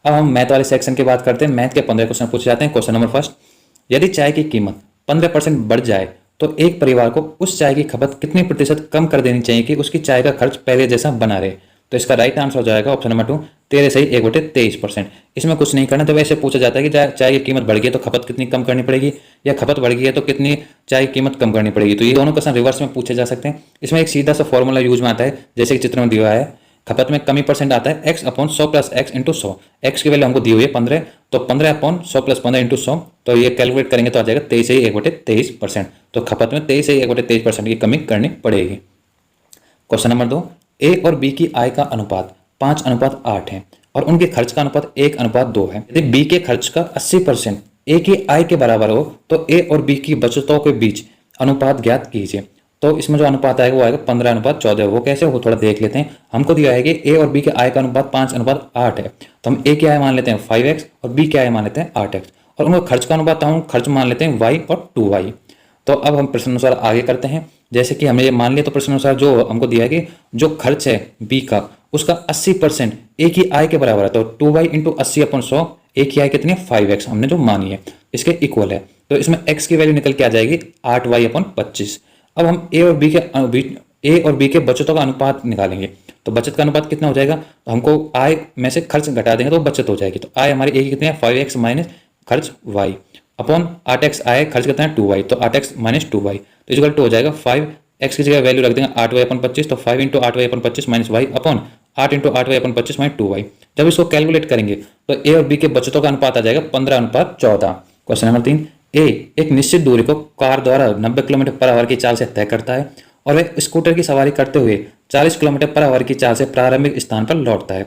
अब हम मैथ वाले सेक्शन की बात करते हैं। मैथ के 15 क्वेश्चन पूछे जाते हैं। क्वेश्चन नंबर फर्स्ट, यदि चाय की कीमत 15% बढ़ जाए तो एक परिवार को उस चाय की खपत कितने प्रतिशत कम कर देनी चाहिए कि उसकी चाय का खर्च पहले जैसा बना रहे। तो इसका राइट आंसर हो जाएगा ऑप्शन नंबर 2, 13 सही 1/23%। इसमें कुछ नहीं करना। जब ऐसे पूछा जाता है कि चाय की कीमत बढ़ गई है तो खपत कितनी कम करनी पड़ेगी, या खपत बढ़ गई है तो कितनी चाय की कीमत कम करनी पड़ेगी, तो ये दोनों क्वेश्चन रिवर्स में पूछे जा सकते हैं। इसमें एक सीधा सा फॉर्मूला यूज में आता है, जैसे कि चित्र में दिया है, खपत में कमी परसेंट आता है x/100 + x × 100। x की वैल्यू हमको दी हुई है 15, तो 15/100 + 15 × 100, तो ये कैलकुलेट करेंगे तो आ जाएगा 23 सही 1/23%। तो खपत में 23 सही 1/23% की कमी करनी पड़ेगी। क्वेश्चन नंबर 2, ए और बी की आय का अनुपात 5:8 है और उनके खर्च का अनुपात 1:2 है। यदि बी के खर्च का 80% ए की आय के बराबर हो तो ए और बी की बचतों के बीच अनुपात ज्ञात कीजिए। तो इसमें जो अनुपात आएगा वो आएगा 15:14। वो कैसे, वो थोड़ा देख लेते हैं। हमको दिया है कि ए और बी के आय का अनुपात 5:8 है, तो हम ए की आय मान लेते हैं 5x और बी की आय मान लेते हैं 8x, और उनका खर्च का अनुपात हम खर्च मान लेते हैं y और 2y। तो अब हम प्रश्नानुसार आगे करते हैं। जैसे कि हमने ये मान लिया, तो प्रश्नानुसार जो हमको दिया है कि जो खर्च है बी का उसका 80% ए की आय के बराबर है, तो 2y × 80/100, ए की आय कितनी है 5x हमने जो मानी है, इसके इक्वल है। तो इसमें x की वैल्यू निकल के आ जाएगी 8y/25। अब हम ए और बी के ए और बी के बचतों का अनुपात निकालेंगे। तो बचत का अनुपात कितना हो जाएगा, तो हमको आय में से खर्च घटा देंगे तो बचत हो जाएगी। तो आय हमारी ए की कितनी है 5x माइनस खर्च y अपॉन 8x आय खर्च कितना है 2y, तो 8x माइनस 2y तो इक्वल टू हो जाएगा 5x की जगह वैल्यू रख देंगे 8y अपन 25, तो 5 into 8y upon 25 minus y upon 8 into 8y upon 25 minus 2y। जब इसको कैलकुलेट करेंगे तो ए और बी के बचतों का अनुपात आ जाएगा 15:14। क्वेश्चन नंबर 3, ए एक निश्चित दूरी को कार द्वारा 90 किलोमीटर पर आवर की चाल से तय करता है और वह स्कूटर की सवारी करते हुए 40 किलोमीटर पर आवर की चाल से प्रारंभिक स्थान पर लौटता है।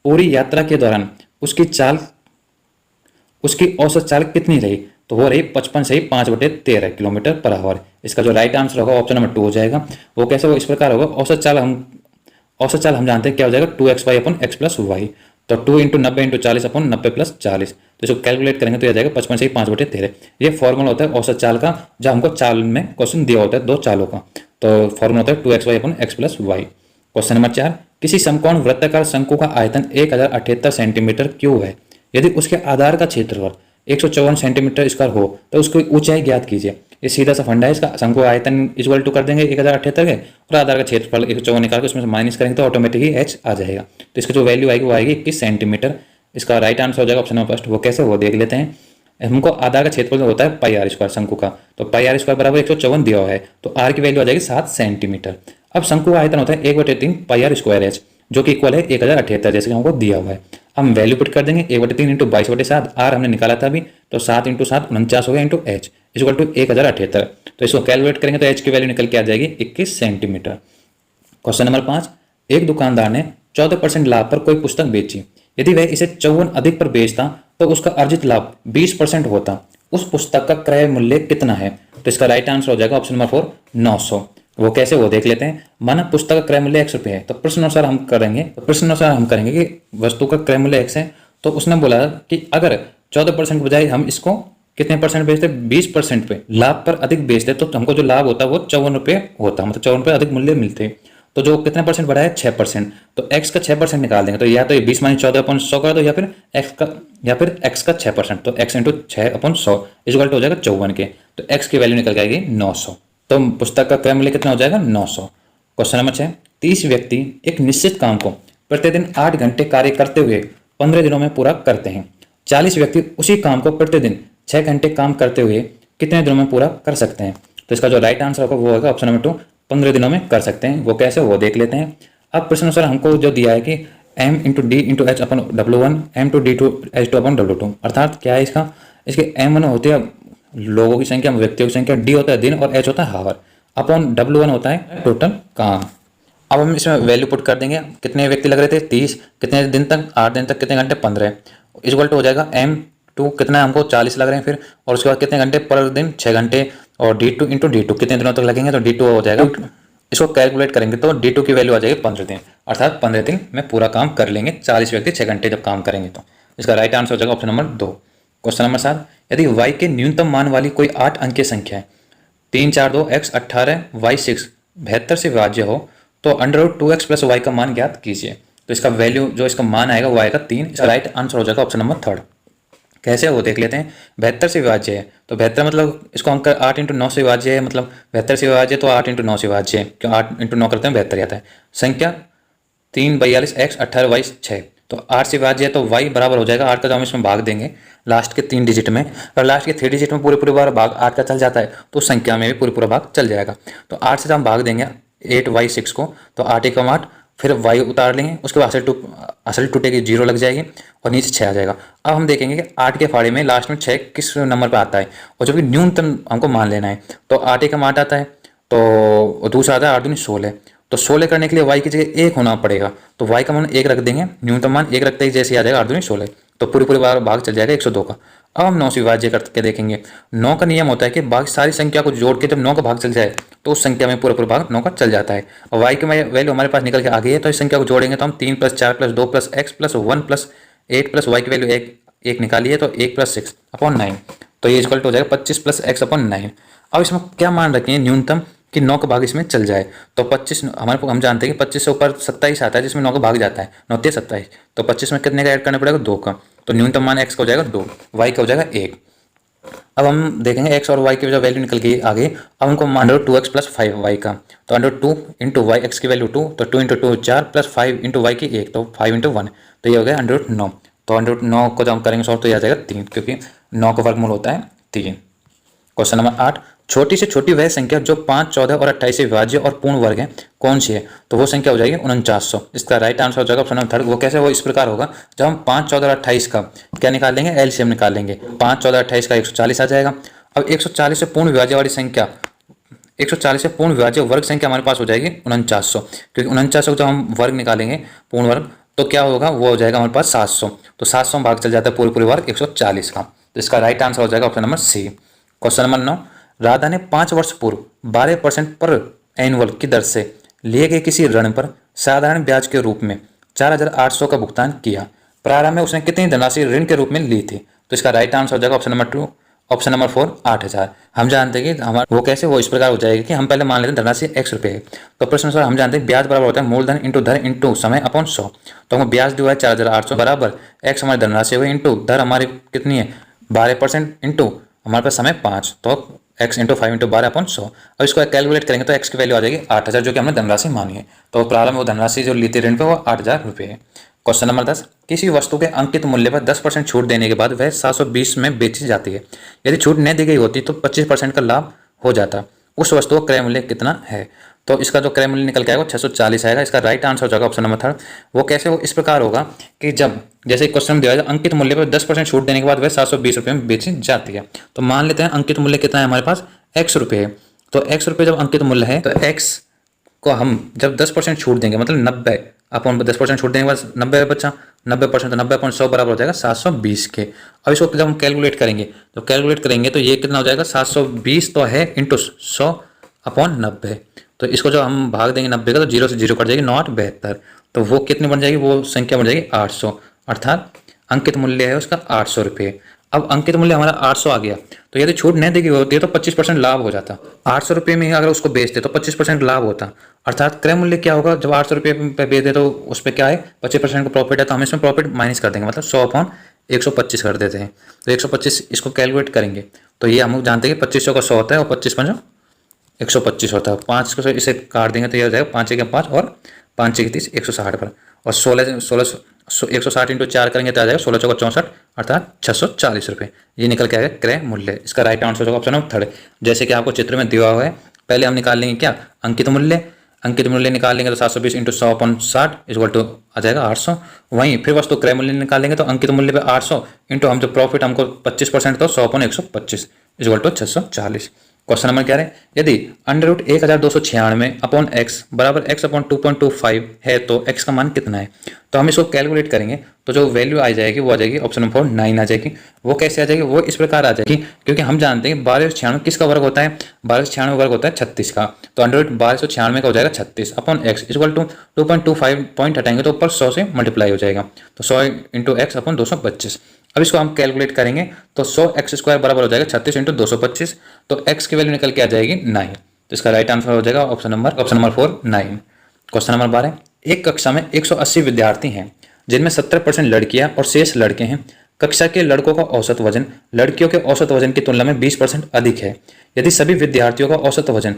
पूरी यात्रा के दौरान उसकी औसत चाल कितनी रही, तो हो रही 55 से 5/13 किलोमीटर पर आवर। इसका जो राइट आंसर होगा ऑप्शन नंबर 2 हो जाएगा। वो कैसे, वो इस प्रकार होगा, औसत चाल हम जानते हैं क्या हो जाएगा 2xy upon x plus Y, तो 2 इंटू 90 इंटू 40 अपन 90 प्लस 40, तो इसको कैलकुलेट करेंगे तो यह जाएगा 55 से 5/13। ये फॉर्मूला होता है औसत चाल का, जब हमको चाल में क्वेश्चन दिया होता है दो चालों का, तो फॉर्मूला होता है 2xy upon x plus y. Question number 4, किसी समकोण वृत्ताकार शंकु का आयतन 1078 सेंटीमीटर क्यूब है। यदि उसके आधार का क्षेत्रफल 154 सेंटीमीटर स्क्वायर हो तो उसकी ऊंचाई ज्ञात कीजिए। ये सीधा सा फंडा है इसका। शंकु आयतन इक्वल टू कर देंगे 1078 के और आधार का क्षेत्रफल 154 निकाल के उसमें से माइनस करेंगे तो ऑटोमेटिकली h आ जाएगा। तो इसका जो वैल्यू आएगी वो आएगी 21 सेंटीमीटर। इसका राइट आंसर हो जाएगा ऑप्शन नंबर फर्स्ट। वो कैसे, वो देख लेते हैं। हमको आधार का क्षेत्रफल होता है पाई आर स्क्वायर शंकु का, तो पाई आर स्क्वायर बराबर 154 दिया हुआ है, तो आर की वैल्यू आ जाएगी 7 सेंटीमीटर। अब शंकु का आयतन होता है 1/3 पाई आर स्क्वायर एच, जो कि इक्वल है 1078 जैसे कि हमको दिया हुआ है। हम वैल्यू पुट कर देंगे 1/3 इंटू 22/7, आर हमने निकाला था अभी, तो 7 इंटू 7 49 हो गया इंटू एच इक्वल टू 1078। तो इसको कैलकुलेट करेंगे तो एच की वैल्यू निकल के आ जाएगी 21 सेंटीमीटर। क्वेश्चन नंबर 5, एक दुकानदार ने 14% लाभ पर कोई पुस्तक बेची। यदि वह इसे 54 अधिक पर बेचता तो उसका अर्जित लाभ 20% होता। उस पुस्तक का क्रय मूल्य कितना है, तो इसका राइट आंसर हो जाएगा ऑप्शन नंबर 4 900। वो कैसे, वो देख लेते हैं। माना पुस्तक का क्रय मूल्य 100 रुपये है, तो प्रश्न अनुसार हम करेंगे कि वस्तु का क्रय मूल्य 1 है, तो उसने बोला कि अगर 14% बजाय हम इसको कितने परसेंट बेचते, 20% पे लाभ पर अधिक बेचते तो हमको जो लाभ होता है वो 54 रुपये होता, मतलब 54 रुपये अधिक मूल्य मिलते। तो जो कितने परसेंट बढ़ा है 6%, तो x का 6% निकाल देंगे, तो या तो ये 20 माइनस 14/100 कर दो या फिर x का 6%, तो x इंटू 6/100 इक्वल टू हो जाएगा 54 के, तो x की वैल्यू निकल जाएगी 900। तो पुस्तक का क्रय मूल्य कितना हो जाएगा 900। क्वेश्चन नंबर 6, 30 व्यक्ति एक निश्चित काम को प्रतिदिन 8 घंटे कार्य करते हुए 15 दिनों में पूरा करते हैं। 40 व्यक्ति उसी काम को प्रतिदिन 6 घंटे काम करते हुए कितने दिनों में पूरा कर सकते हैं। तो इसका जो राइट आंसर होगा वो होगा ऑप्शन नंबर 2 15 दिनों में कर सकते हैं। वो कैसे, वो देख लेते हैं। अब प्रश्न अनुसार हमको जो दिया है कि m into d into h upon W1 m two d two h two upon W2, अर्थात क्या है इसका, इसके m1 होती है लोगों की संख्या, व्यक्तियों की संख्या, डी होता है दिन और एच होता है हावर, अपॉन W1 होता है टोटल काम। अब हम इसमें वैल्यू पुट कर देंगे, कितने व्यक्ति लग रहे थे 30, कितने दिन तक 8 दिन तक, कितने घंटे 15 इक्वल टू हो जाएगा m2 कितना हमको 40 लग रहे हैं फिर, और उसके बाद कितने घंटे पर दिन 6 घंटे, और d2 इंटू डी2 कितने दिनों तक लगेंगे, तो d2 हो जाएगा, इसको कैलकुलेट करेंगे तो d2 की वैल्यू आ जाएगी 15 दिन, अर्थात 15 दिन में पूरा काम कर लेंगे 40 व्यक्ति 6 घंटे जब काम करेंगे। तो इसका राइट आंसर हो जाएगा ऑप्शन नंबर 2। क्वेश्चन नंबर 7, यदि y के न्यूनतम मान वाली कोई 8 अंक की संख्या है 3 4 2 x 18 y 6 72 से विभाज्य हो तो √2x प्लस y का मान ज्ञात कीजिए। तो इसका वैल्यू जो इसका मान आएगा वो आएगा 3। इसका राइट आंसर हो जाएगा ऑप्शन नंबर 3। कैसे, वो देख लेते हैं। 72 से विभाज्य है, तो 72 मतलब इसको अंक 8 इंटू 9 से विभाज्य है, मतलब 72 से विभाज्य तो 8 इंटू 9 से विभाज्य है, क्यों 8 इंटू 9 करते हैं 72 आता है। संख्या 3 42 x 18 y 6, तो 8 से विभाज्य है तो y बराबर हो जाएगा 8 का, जो हम इसमें भाग देंगे लास्ट के 3 डिजिट में, और लास्ट के 3 डिजिट में पूरे बार भाग 8 का चल जाता है तो संख्या में भी पूरा भाग चल जाएगा। तो 8 से हम भाग देंगे 8y6 को, तो 8 × 8 फिर y उतार लेंगे, उसके बाद असल टूटेगी 0 लग जाएगी और नीचे 6 आ जाएगा। अब हम देखेंगे कि 8 के फाड़े में लास्ट में 6 किस नंबर पर आता है, और जो कि न्यूनतम हमको मान लेना है, तो 8 × 8 आता है, तो दूसरा आता है 8 दूनी 16, तो 16 करने के लिए y की जगह 1 होना पड़ेगा, तो y का मान 1 रख देंगे, न्यूनतम मान 1 रखते ही जैसे आ जाएगा 8 दूनी 16, तो पूरी बार भाग चल जाएगा 102 का। अब हम 9 से विभाज्य करके देखेंगे। 9 का नियम होता है कि बाकी सारी संख्या को जोड़ के जब 9 का भाग चल जाए तो उस संख्या में पूरा भाग 9 का चल जाता है, और y की वैल्यू हमारे पास निकल के आ गई है, तो इस संख्या को जोड़ेंगे तो हम 3 + 4 + 2 + x + 1 + 8 + y की वैल्यू 1 निकाली है, तो 1 + 6/9, तो ये इक्वल टू हो जाएगा 25 + x/9। अब इसमें क्या मान रखें न्यूनतम कि 9 का भाग इसमें चल जाए, तो 25 हम जानते हैं कि 25 से ऊपर 27 आता है जिसमें 9 का भाग जाता है, 9 × 27, तो 25 में कितने का ऐड करना पड़ेगा 2 का, तो न्यूनतम मान x का हो जाएगा 2, y का हो जाएगा 1। अब हम देखेंगे एक्स और वाई की जो वैल्यू निकल गई आगे। अब हमको मान लो 2x प्लस 5y का, तो अंडर 2 इंटू वाई, एक्स की वैल्यू 2, तो 2 इंटू 2 4 प्लस 5 इंटू वाई की 1, तो 5 इंटू 1, तो ये हो गया अंडर 9। तो अंडर 9 को जब हम करेंगे सॉल्व तो ये आ जाएगा 3, क्योंकि 9 का वर्गमूल होता है 3। क्वेश्चन नंबर 8, छोटी से छोटी वह संख्या जो 5, 14 और 28 से विभाज्य और पूर्ण वर्ग है कौन सी है? तो वो संख्या हो जाएगी 4900। इसका राइट आंसर हो जाएगा ऑप्शन नंबर थर्ड। वो कैसे? वो इस प्रकार होगा, जब हम 5, 14 और 28 का क्या निकाल लेंगे? एलसीएम निकाल लेंगे। 5, 14, 28 का 140 आ जाएगा। अब 140 से पूर्ण विभाज्य वाली संख्या, 140 से पूर्ण विभाज्य वर्ग संख्या हमारे पास हो जाएगी 4900, क्योंकि 4900 जब हम वर्ग निकालेंगे पूर्ण वर्ग तो क्या होगा? वो हो जाएगा हमारे पास 700। तो 700 भाग चल जाता है पूरे वर्ग 140 का। तो इसका राइट आंसर हो जाएगा option number C. Question number 9, Radha ने 5 वर्ष पूर्व 12% पर एनुअल की दर से लिए गए किसी ऋण पर साधारण ब्याज के रूप में 4800 का भुगतान किया। प्रारंभ में उसने कितनी धनराशि ऋण के रूप में ली थी? तो इसका राइट आंसर हो जाएगा ऑप्शन नंबर 2, ऑप्शन नंबर 4 8000। हम जानते हैं कि हमारा वो कैसे? वो इस प्रकार हो जाएगा कि हम पहले मान लेते हैं धनराशि x रुपये है, तो प्रश्न अनुसार हम जानते हैं ब्याज बराबर होता है मूलधन इंटू दर इंटू समय अपॉन 100। तो हम ब्याज दिया है 4800 बराबर x हमारी धनराशि हुई इंटू दर हमारी कितनी है 12% इंटू हमारे पास समय 5, तो x इंटू 5 इंटू 12/100। अब इसको कैलकुलेट करेंगे तो x की वैल्यू आ जाएगी 8000, जो कि हमने धनराशि मानी है। तो प्रारंभ में वो धनराशि जो ली थी ऋण पे वो 8000 रुपये है। क्वेश्चन नंबर 10, किसी वस्तु के अंकित मूल्य पर 10% छूट देने के बाद वह 720 में बेची जाती है। यदि छूट नहीं दी गई होती तो 25% का लाभ हो जाता। उस वस्तु का क्रय मूल्य कितना है? तो इसका जो क्रय मूल्य निकल के आएगा वो 640 आएगा। इसका राइट आंसर हो जाएगा ऑप्शन नंबर थर्ड। वो कैसे? वो इस प्रकार होगा कि जब जैसे क्वेश्चन में दिया है अंकित मूल्य पर 10% छूट देने के बाद वह 720 रुपये में बेची जाती है। तो मान लेते हैं अंकित मूल्य कितना है हमारे पास? x रुपये है। तो x रुपये जब अंकित मूल्य है तो x को हम जब 10% छूट देंगे, मतलब 90 अपन 10% छूट देने के बाद 90 बचा, 90% तो 90/100 बराबर हो जाएगा 720 के। अब इसको जब हम कैलकुलेट करेंगे तो तो ये कितना हो जाएगा? 720 तो है इंटू 100/90। तो इसको जो हम भाग देंगे 90 का तो 0 से 0 कट जाएगी, 9 8 72। तो वो कितनी बन जाएगी? वो संख्या बन जाएगी 800, अर्थात अंकित मूल्य है उसका 800 रुपये। अब अंकित मूल्य हमारा 800 आ गया, तो यदि छूट नहीं दी गई होती है तो 25% लाभ हो जाता। 800 रुपये में अगर उसको बेचते तो 25% लाभ होता, अर्थात क्रय मूल्य क्या होगा? जब 800 रुपये पे बेच दे तो उस पर क्या है? 25% का प्रॉफिट है, तो हम इसमें प्रॉफिट माइनस कर देंगे, मतलब 100/125 कर देते हैं। तो 125 इसको कैलकुलेट करेंगे तो ये हम जानते हैं कि 2500 का 100 होता है और 25 125 होता है। 5 को इसे काट देंगे तो ये हो जाएगा 5 के 5 और 5 के 30 160 पर, और 160 इंटू 4 करेंगे तो आ जाएगा 16 चौका 64, अर्थात 640 रुपये। ये निकल के आएगा क्रय मूल्य। इसका राइट आंसर होगा ऑप्शन नंबर थर्ड। जैसे कि आपको चित्र में दिया हुआ है, पहले हम निकाल लेंगे क्या? अंकित मूल्य निकाल लेंगे तो 720 इंटू 100/60 इक्वल टू आ जाएगा 800। वहीं फिर वस्तु क्रय मूल्य निकालेंगे तो अंकित मूल्य पे 800 इंटू हम जो प्रॉफिट हमको 25% तो 100/125 इक्वल टू 640। क्वेश्चन नंबर क्या है? यदि √1296/x बराबर x/2.25 है तो x का मान कितना है? तो हम इसको कैलकुलेट करेंगे तो जो वैल्यू आ जाएगी वो आ जाएगी ऑप्शन नंबर 4 9 आ जाएगी। वो कैसे आ जाएगी? वो इस प्रकार आ जाएगी, क्योंकि हम जानते हैं 1296 किसका वर्ग होता है? 1296 वर्ग होता है 36 का। तो 1296 का हो जाएगा 36/x इक्वल टू 2.25 पॉइंट हटाएंगे तो ऊपर 100 से मल्टीप्लाई हो जाएगा, तो 100 इंटू x/225। अब इसको हम कैलकुलेट करेंगे तो 100x² बराबर हो जाएगा 36 इंटू 225, तो x की वैल्यू निकल के आ जाएगी 9। तो इसका राइट आंसर हो जाएगा ऑप्शन नंबर 4 9। क्वेश्चन नंबर 12, एक कक्षा में 180 विद्यार्थी हैं जिनमें 70% लड़कियां और शेष लड़के हैं। कक्षा के लड़कों का औसत वजन लड़कियों के औसत वजन की तुलना में 20% अधिक है। यदि सभी विद्यार्थियों का औसत वजन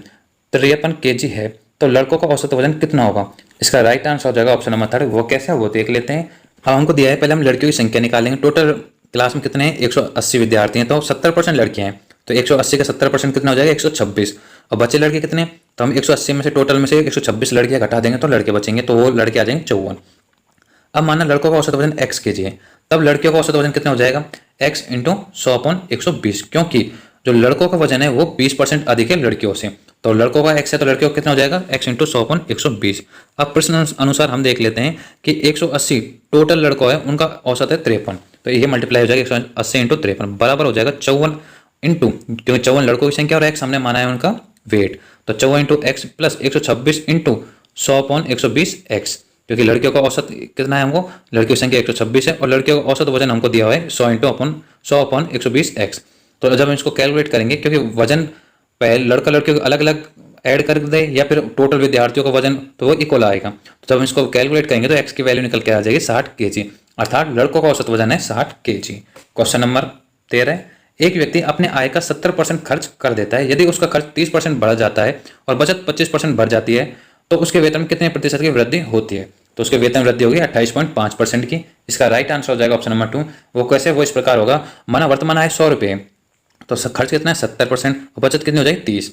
53 kg है तो लड़कों का औसत वजन कितना होगा? इसका राइट आंसर हो जाएगा ऑप्शन नंबर 3। वो कैसे? वो देख लेते हैं। अब हमको दिया है, पहले हम लड़कियों की संख्या निकालेंगे। टोटल क्लास में कितने हैं? 180 विद्यार्थी हैं, तो 70% लड़कियां हैं, तो 180 का 70% कितना हो जाएगा? 126। और बचे लड़के कितने? तो हम 180 में से टोटल में से 126 लड़कियां घटा देंगे तो लड़के बचेंगे, तो वो लड़के आ जाएंगे 54। अब माना लड़कों का औसत वजन x kg है, तब लड़कियों का औसत वजन कितना हो जाएगा? x इंटू 100/120, क्योंकि जो लड़कों का वजन है वो 20% अधिक है लड़कियों से। तो लड़कों का x है तो लड़कियों का कितना हो जाएगा? x into 100/120। अब प्रश्न अनुसार हम देख लेते हैं कि 180 टोटल लड़कों है, उनका औसत है 53, तो ये मल्टीप्लाई हो जाएगा 180 इंटू 53 बराबर हो जाएगा 54 इंटू, क्योंकि 54 लड़कों की संख्या और x हमने माना है उनका वेट, तो 54 into x plus 126 into 100/120 x, क्योंकि लड़कियों का औसत कितना है? हमको लड़कियों की संख्या 126 है और लड़कियों का औसत वजन हमको दिया हुआ है 100/120 x। तो जब हम इसको कैलकुलेट करेंगे, क्योंकि वजन पहले लड़का लड़कियों को अलग अलग ऐड कर दे या फिर टोटल विद्यार्थियों का वजन, तो वो इक्वल आएगा। तो जब हम इसको कैलकुलेट करेंगे तो x की वैल्यू निकल के आ जाएगी 60 kg, अर्थात लड़कों का औसत वजन है 60 kg। क्वेश्चन नंबर 13, एक व्यक्ति अपने आय का 70% खर्च कर देता है। यदि उसका खर्च 30% बढ़ जाता है और बचत 25% बढ़ जाती है तो उसके वेतन में कितने प्रतिशत की वृद्धि होती है? तो उसके वेतन वृद्धि होगी 28.5% की। इसका राइट आंसर हो जाएगा ऑप्शन नंबर 2। वो कैसे? वो इस प्रकार होगा, माना वर्तमान आय 100 रुपये, तो खर्च कितना है 70% और बचत कितनी हो जाएगी 30।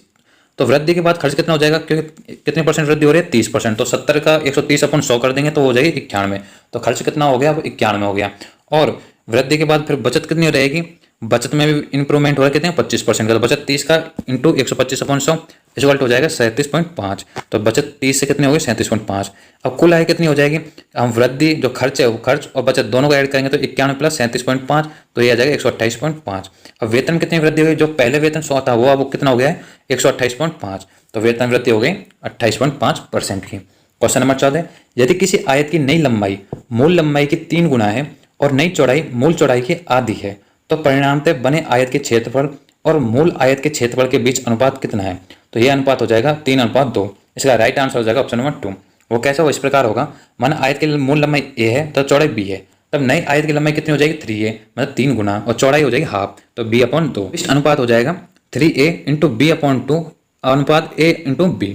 तो वृद्धि के बाद खर्च कितना हो जाएगा, क्योंकि कितने परसेंट वृद्धि हो रही है 30%, तो 70 का 130 अपन 100 कर देंगे तो हो जाएगी 91। तो खर्च कितना हो गया, 91 हो गया। और वृद्धि के बाद फिर बचत कितनी रहेगी, बचत में भी इंप्रूवमेंट हो रहा है कितने 25% का, तो बचत 30 का इंटू 125/100 इक्वल हो जाएगा 37.5। तो बचत 30 से कितनी होगी 37.5। अब कुल आय कितनी हो जाएगी, हम वृद्धि जो खर्च है वो खर्च और बचत दोनों को ऐड करेंगे तो 91 प्लस 37.5 तो ये आ जाएगा 128.5। अब वेतन कितनी वृद्धि हुई, जो पहले वेतन 100 था वो अब कितना हो गया है 128.5, तो वेतन वृद्धि हो गई 28.5% की। क्वेश्चन नंबर 14, यदि किसी आयत की नई लंबाई मूल लंबाई की 3 गुना है और नई चौड़ाई मूल चौड़ाई की आधी है तो परिणामतः बने आयत के क्षेत्रफल और मूल आयत के क्षेत्रफल के बीच अनुपात कितना है? तो यह अनुपात हो जाएगा 3:2। इसका राइट आंसर हो जाएगा ऑप्शन नंबर 2। वो कैसे हो, इस प्रकार होगा, माना आयत की मूल लंबाई a है तो चौड़ाई b है, तब नई आयत की लंबाई कितनी हो जाएगी 3a, मतलब 3 गुना, और चौड़ाई हो जाएगी हाफ, तो b/2। इस अनुपात हो जाएगा 3a इंटू b/2 अनुपात a इंटू b।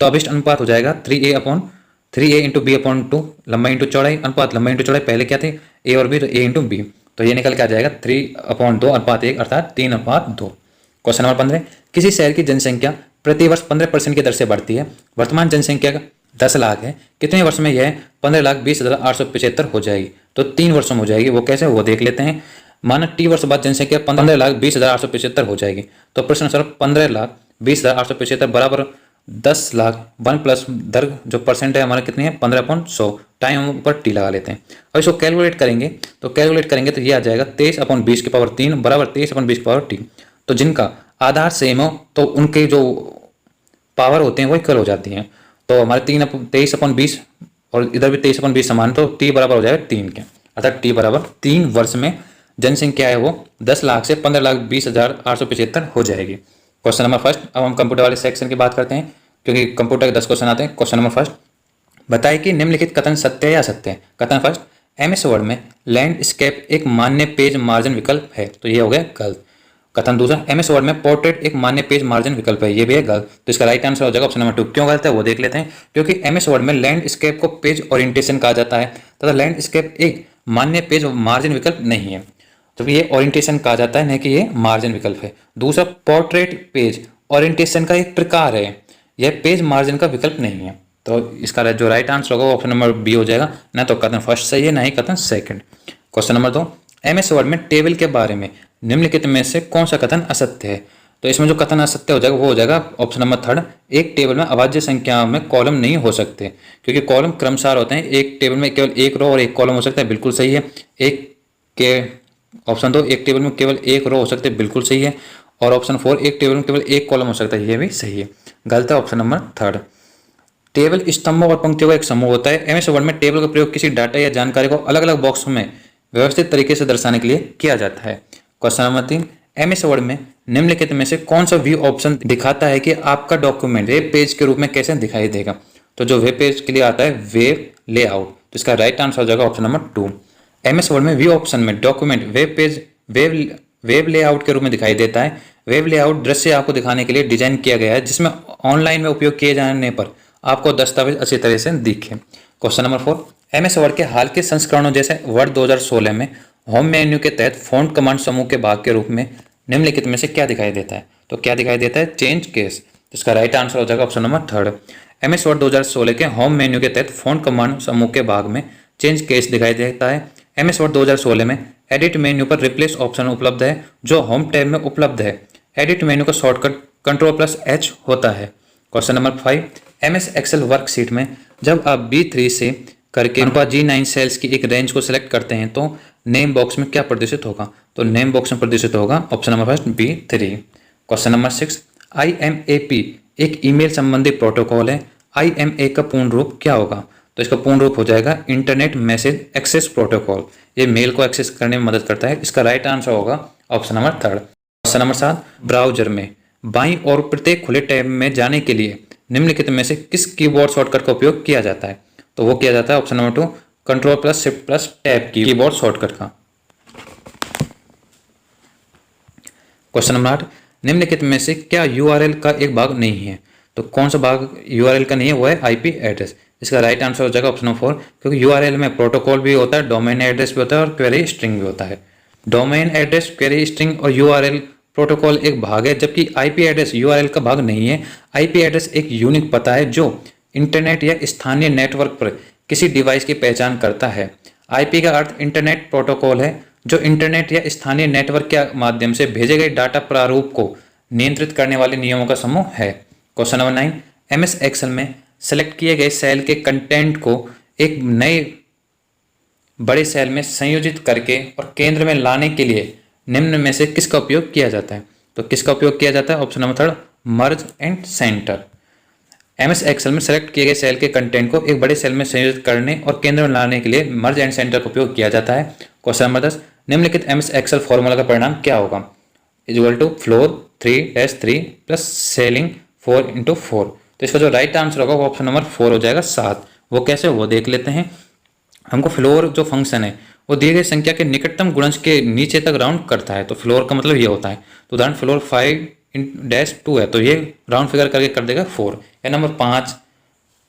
तो अभिष्ट अनुपात हो जाएगा 3a इंटू b/2 लंबाई इंटू चौड़ाई अनुपात लंबाई इंटू चौड़ाई, पहले क्या थे a और b, तो a इंटू b, तो ये निकल के आ जाएगा 3/2/1 अर्थात 3/2। क्वेश्चन नंबर 15, किसी शहर की जनसंख्या प्रतिवर्ष 15% की दर से बढ़ती है। वर्तमान जनसंख्या 10 लाख है, कितने वर्ष में यह 15,20,875 हो जाएगी? तो 3 वर्षों में हो जाएगी। वो कैसे, वो देख लेते हैं। माना टी वर्ष बाद जनसंख्या 15,20,875 हो जाएगी, तो प्रश्न अनुसार 15,20,875 बराबर 10 लाख 1 प्लस दर जो परसेंट है हमारा कितनी है 15/100, टाइम हम ऊपर टी लगा लेते हैं और इसको कैलकुलेट करेंगे तो ये आ जाएगा 23/20 बराबर 23/20 तो जिनका आधार सेम हो तो उनके जो पावर होते हैं वो इक्वल हो जाती हैं। तो हमारे 23/20 और इधर भी 23/20 समान, तो टी बराबर हो जाएगा 3 के, अर्थात टी बराबर 3 वर्ष में जनसंख्या है वो 10 लाख से 15,20,875 हो जाएगी। क्वेश्चन नंबर फर्स्ट, अब हम कंप्यूटर वाले सेक्शन की बात करते हैं क्योंकि कंप्यूटर के 10 क्वेश्चन आते हैं। क्वेश्चन नंबर फर्स्ट, बताइए कि निम्नलिखित कथन सत्य है या असत्य है। कथन फर्स्ट, एमएस वर्ड में लैंडस्केप एक मान्य पेज मार्जिन विकल्प है, तो ये हो गया गलत। कथन दूसरा, एमएस वर्ड में पोर्ट्रेट एक मान्य पेज मार्जिन विकल्प है, ये भी है गलत। तो इसका राइट आंसर हो जाएगा ऑप्शन नंबर 2। क्यों गलत है वो देख लेते हैं। क्योंकि एमएस वर्ड में लैंडस्केप को पेज ओरिएंटेशन कहा जाता है तथा लैंडस्केप एक मान्य पेज मार्जिन विकल्प नहीं है, तो ये ओरिएंटेशन कहा जाता है, नहीं कि ये मार्जिन विकल्प है। दूसरा, पोर्ट्रेट पेज ओरिएंटेशन का एक प्रकार है, यह पेज मार्जिन का विकल्प नहीं है। तो इसका जो राइट आंसर होगा ऑप्शन नंबर बी हो जाएगा। ना तो कथन फर्स्ट सही है, ना ही कथन second. Question number 2, MS word में टेबल के बारे में निम्नलिखित में से कौन सा कथन असत्य है। तो इसमें जो कथन असत्य हो जाएगा वो हो जाएगा ऑप्शन नंबर 3, एक टेबल में अभाज्य संख्या में कॉलम नहीं हो सकते, क्योंकि कॉलम क्रमशः होते हैं। एक टेबल में केवल एक रो और एक कॉलम हो सकता है, बिल्कुल सही है। ऑप्शन 2, एक टेबल में केवल एक रो हो सकते हैं, बिल्कुल सही है। और ऑप्शन 4, एक टेबल में केवल एक कॉलम हो सकता है, ये भी सही है। गलत है ऑप्शन नंबर 3। टेबल स्तंभों और पंक्तियों का एक समूह होता है। एमएस वर्ड में टेबल का प्रयोग किसी डाटा या जानकारी को अलग अलग बॉक्स में व्यवस्थित तरीके से दर्शाने के लिए किया जाता है। क्वेश्चन नंबर 3, एमएस वर्ड में निम्नलिखित में से कौन सा व्यू ऑप्शन दिखाता है कि आपका डॉक्यूमेंट वेब पेज के रूप में कैसे दिखाई देगा। तो जो वेब पेज के लिए आता है वेब लेआउट, तो इसका राइट आंसर हो जाएगा ऑप्शन नंबर 2। एमएस वर्ड में व्यू ऑप्शन में document web page web layout के रूप में दिखाई देता है। वेब लेआउट दृश्य आपको दिखाने के लिए डिजाइन किया गया है जिसमें ऑनलाइन में उपयोग किए जाने पर आपको दस्तावेज अच्छी तरह से दिखे। क्वेश्चन नंबर 4, एमएस वर्ड के हाल के संस्करणों जैसे वर्ड 2016 में होम मेन्यू के तहत फॉन्ट कमांड समूह के भाग के रूप में निम्नलिखित में से क्या दिखाई देता है। तो क्या दिखाई देता है चेंज केस, इसका राइट आंसर हो जाएगा ऑप्शन नंबर 3। एमएस वर्ड 2016 के होम मेन्यू के तहत फॉन्ट कमांड समूह के भाग में चेंज केस दिखाई देता है। एमएस वर्ड 2016 में एडिट मेन्यू पर रिप्लेस ऑप्शन उपलब्ध है जो होम टैब में उपलब्ध है। एडिट मेन्यू का शॉर्टकट Ctrl+H होता है। Question number 5, MS Excel worksheet में जब आप B3 से करके G9 सेल्स की एक रेंज को सिलेक्ट करते हैं तो नेम बॉक्स में क्या प्रदर्शित होगा। तो नेम बॉक्स में प्रदर्शित होगा option number first B3। Question number 6, IMAP एक ईमेल संबंधी प्रोटोकॉल है। IMA का पूर्ण रूप क्या होगा। तो इसका पूर्ण रूप हो जाएगा इंटरनेट मैसेज एक्सेस प्रोटोकॉल, ये मेल को एक्सेस करने में मदद करता है। इसका राइट आंसर होगा option number 3। Question number 7, browser में बाईं और प्रत्येक खुले टैब में जाने के लिए निम्नलिखित में से किस कीबोर्ड शॉर्टकट का उपयोग किया जाता है। तो वो किया जाता है ऑप्शन नंबर 2 Ctrl+Shift+Tab की कीबोर्ड शॉर्टकट का। क्वेश्चन नंबर 8, निम्नलिखित में से क्या यूआरएल का एक भाग नहीं है? तो कौन सा भाग यूआरएल का नहीं है? वो है आईपी एड्रेस। इसका राइट आंसर हो जाएगा ऑप्शन नंबर 4, क्योंकि यूआरएल में प्रोटोकॉल भी होता है, डोमेन एड्रेस भी होता है और क्वेरी स्ट्रिंग भी होता है। डोमेन एड्रेस, क्वेरी स्ट्रिंग और यूआरएल प्रोटोकॉल एक भाग है, जबकि आईपी एड्रेस यूआरएल का भाग नहीं है। आईपी एड्रेस एक यूनिक पता है जो इंटरनेट या स्थानीय नेटवर्क पर किसी डिवाइस की पहचान करता है। आईपी का अर्थ इंटरनेट प्रोटोकॉल है, जो इंटरनेट या स्थानीय नेटवर्क के माध्यम से भेजे गए डाटा प्रारूप को नियंत्रित करने वाले नियमों का समूह है। क्वेश्चन नंबर 9, एमएस एक्सेल में सेलेक्ट किए गए सेल के कंटेंट को एक नए बड़े सेल में संयोजित करके और केंद्र में लाने के लिए निम्न में से किसका उपयोग किया जाता है? तो किसका उपयोग किया जाता है? Option number 3, merge and center. MS Excel में सेलेक्ट किए गए सेल के कंटेंट को एक बड़े सेल में संयोजित करने और केंद्र में लाने के लिए मर्ज एंड सेंटर का उपयोग किया जाता है। क्वेश्चन नंबर 10, निम्नलिखित एमएस एक्सेल फॉर्मूला का परिणाम क्या होगा? Equal to floor 3-3 plus ceiling 4x4। तो इसका जो राइट आंसर होगा वो ऑप्शन नंबर 4 हो जाएगा 7। वो कैसे, वो देख लेते हैं। हमको फ्लोर जो फंक्शन है वो दिए गए संख्या के निकटतम गुणज के नीचे तक राउंड करता है, तो फ्लोर का मतलब ये होता है। तो उदाहरण फ्लोर 5-2 है, तो ये राउंड फिगर करके कर देगा 4। या नंबर 5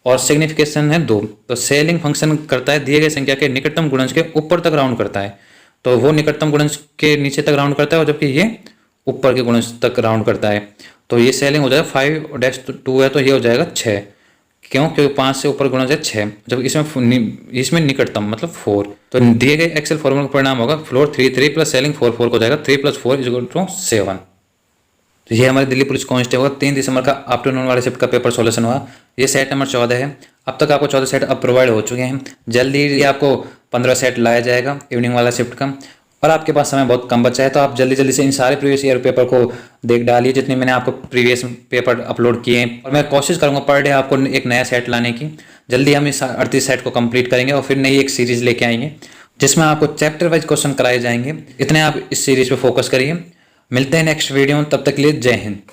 और सिग्निफिकेशन है 2। तो सेलिंग फंक्शन करता है दिए गए संख्या के निकटतम गुणज के ऊपर तक राउंड करता है, तो वो निकटतम गुणज के नीचे तक राउंड करता है, और जबकि ये ऊपर के गुणज तक राउंड करता है। तो ये सेलिंग हो जाएगा 5-2 है, तो ये हो जाएगा 6। क्यों? क्योंकि 5 से ऊपर गुणज है 6, जब इसमें निकटतम मतलब 4। तो दिए गए एक्सेल फॉर्मूला का परिणाम होगा फ्लोर 3-3 प्लस सेलिंग 4-4 को जाएगा 3 + 4 = 7। तो ये हमारे दिल्ली पुलिस कांस्टेबल 3 दिसंबर का आफ्टरनून वाले शिफ्ट का पेपर सॉल्यूशन हुआ। ये सेट नंबर 14 है। अब तक आपको 14 सेट अब प्रोवाइड हो चुके हैं। जल्दी ही आपको 15 सेट लाया जाएगा इवनिंग वाला शिफ्ट का, और आपके पास समय बहुत कम बचा है, तो आप जल्दी से इन सारे प्रीवियस ईयर पेपर को देख डालिए जितने मैंने आपको प्रीवियस पेपर अपलोड किए हैं। और मैं कोशिश करूंगा पर डे आपको एक नया सेट लाने की। जल्दी हम इस 38 सेट को कंप्लीट करेंगे और फिर नई एक सीरीज लेके आएंगे जिसमें आपको चैप्टर वाइज क्वेश्चन कराए जाएंगे। इतने आप इस सीरीज पे फोकस करिए। मिलते हैं नेक्स्ट वीडियो में, तब तक के लिए जय हिंद।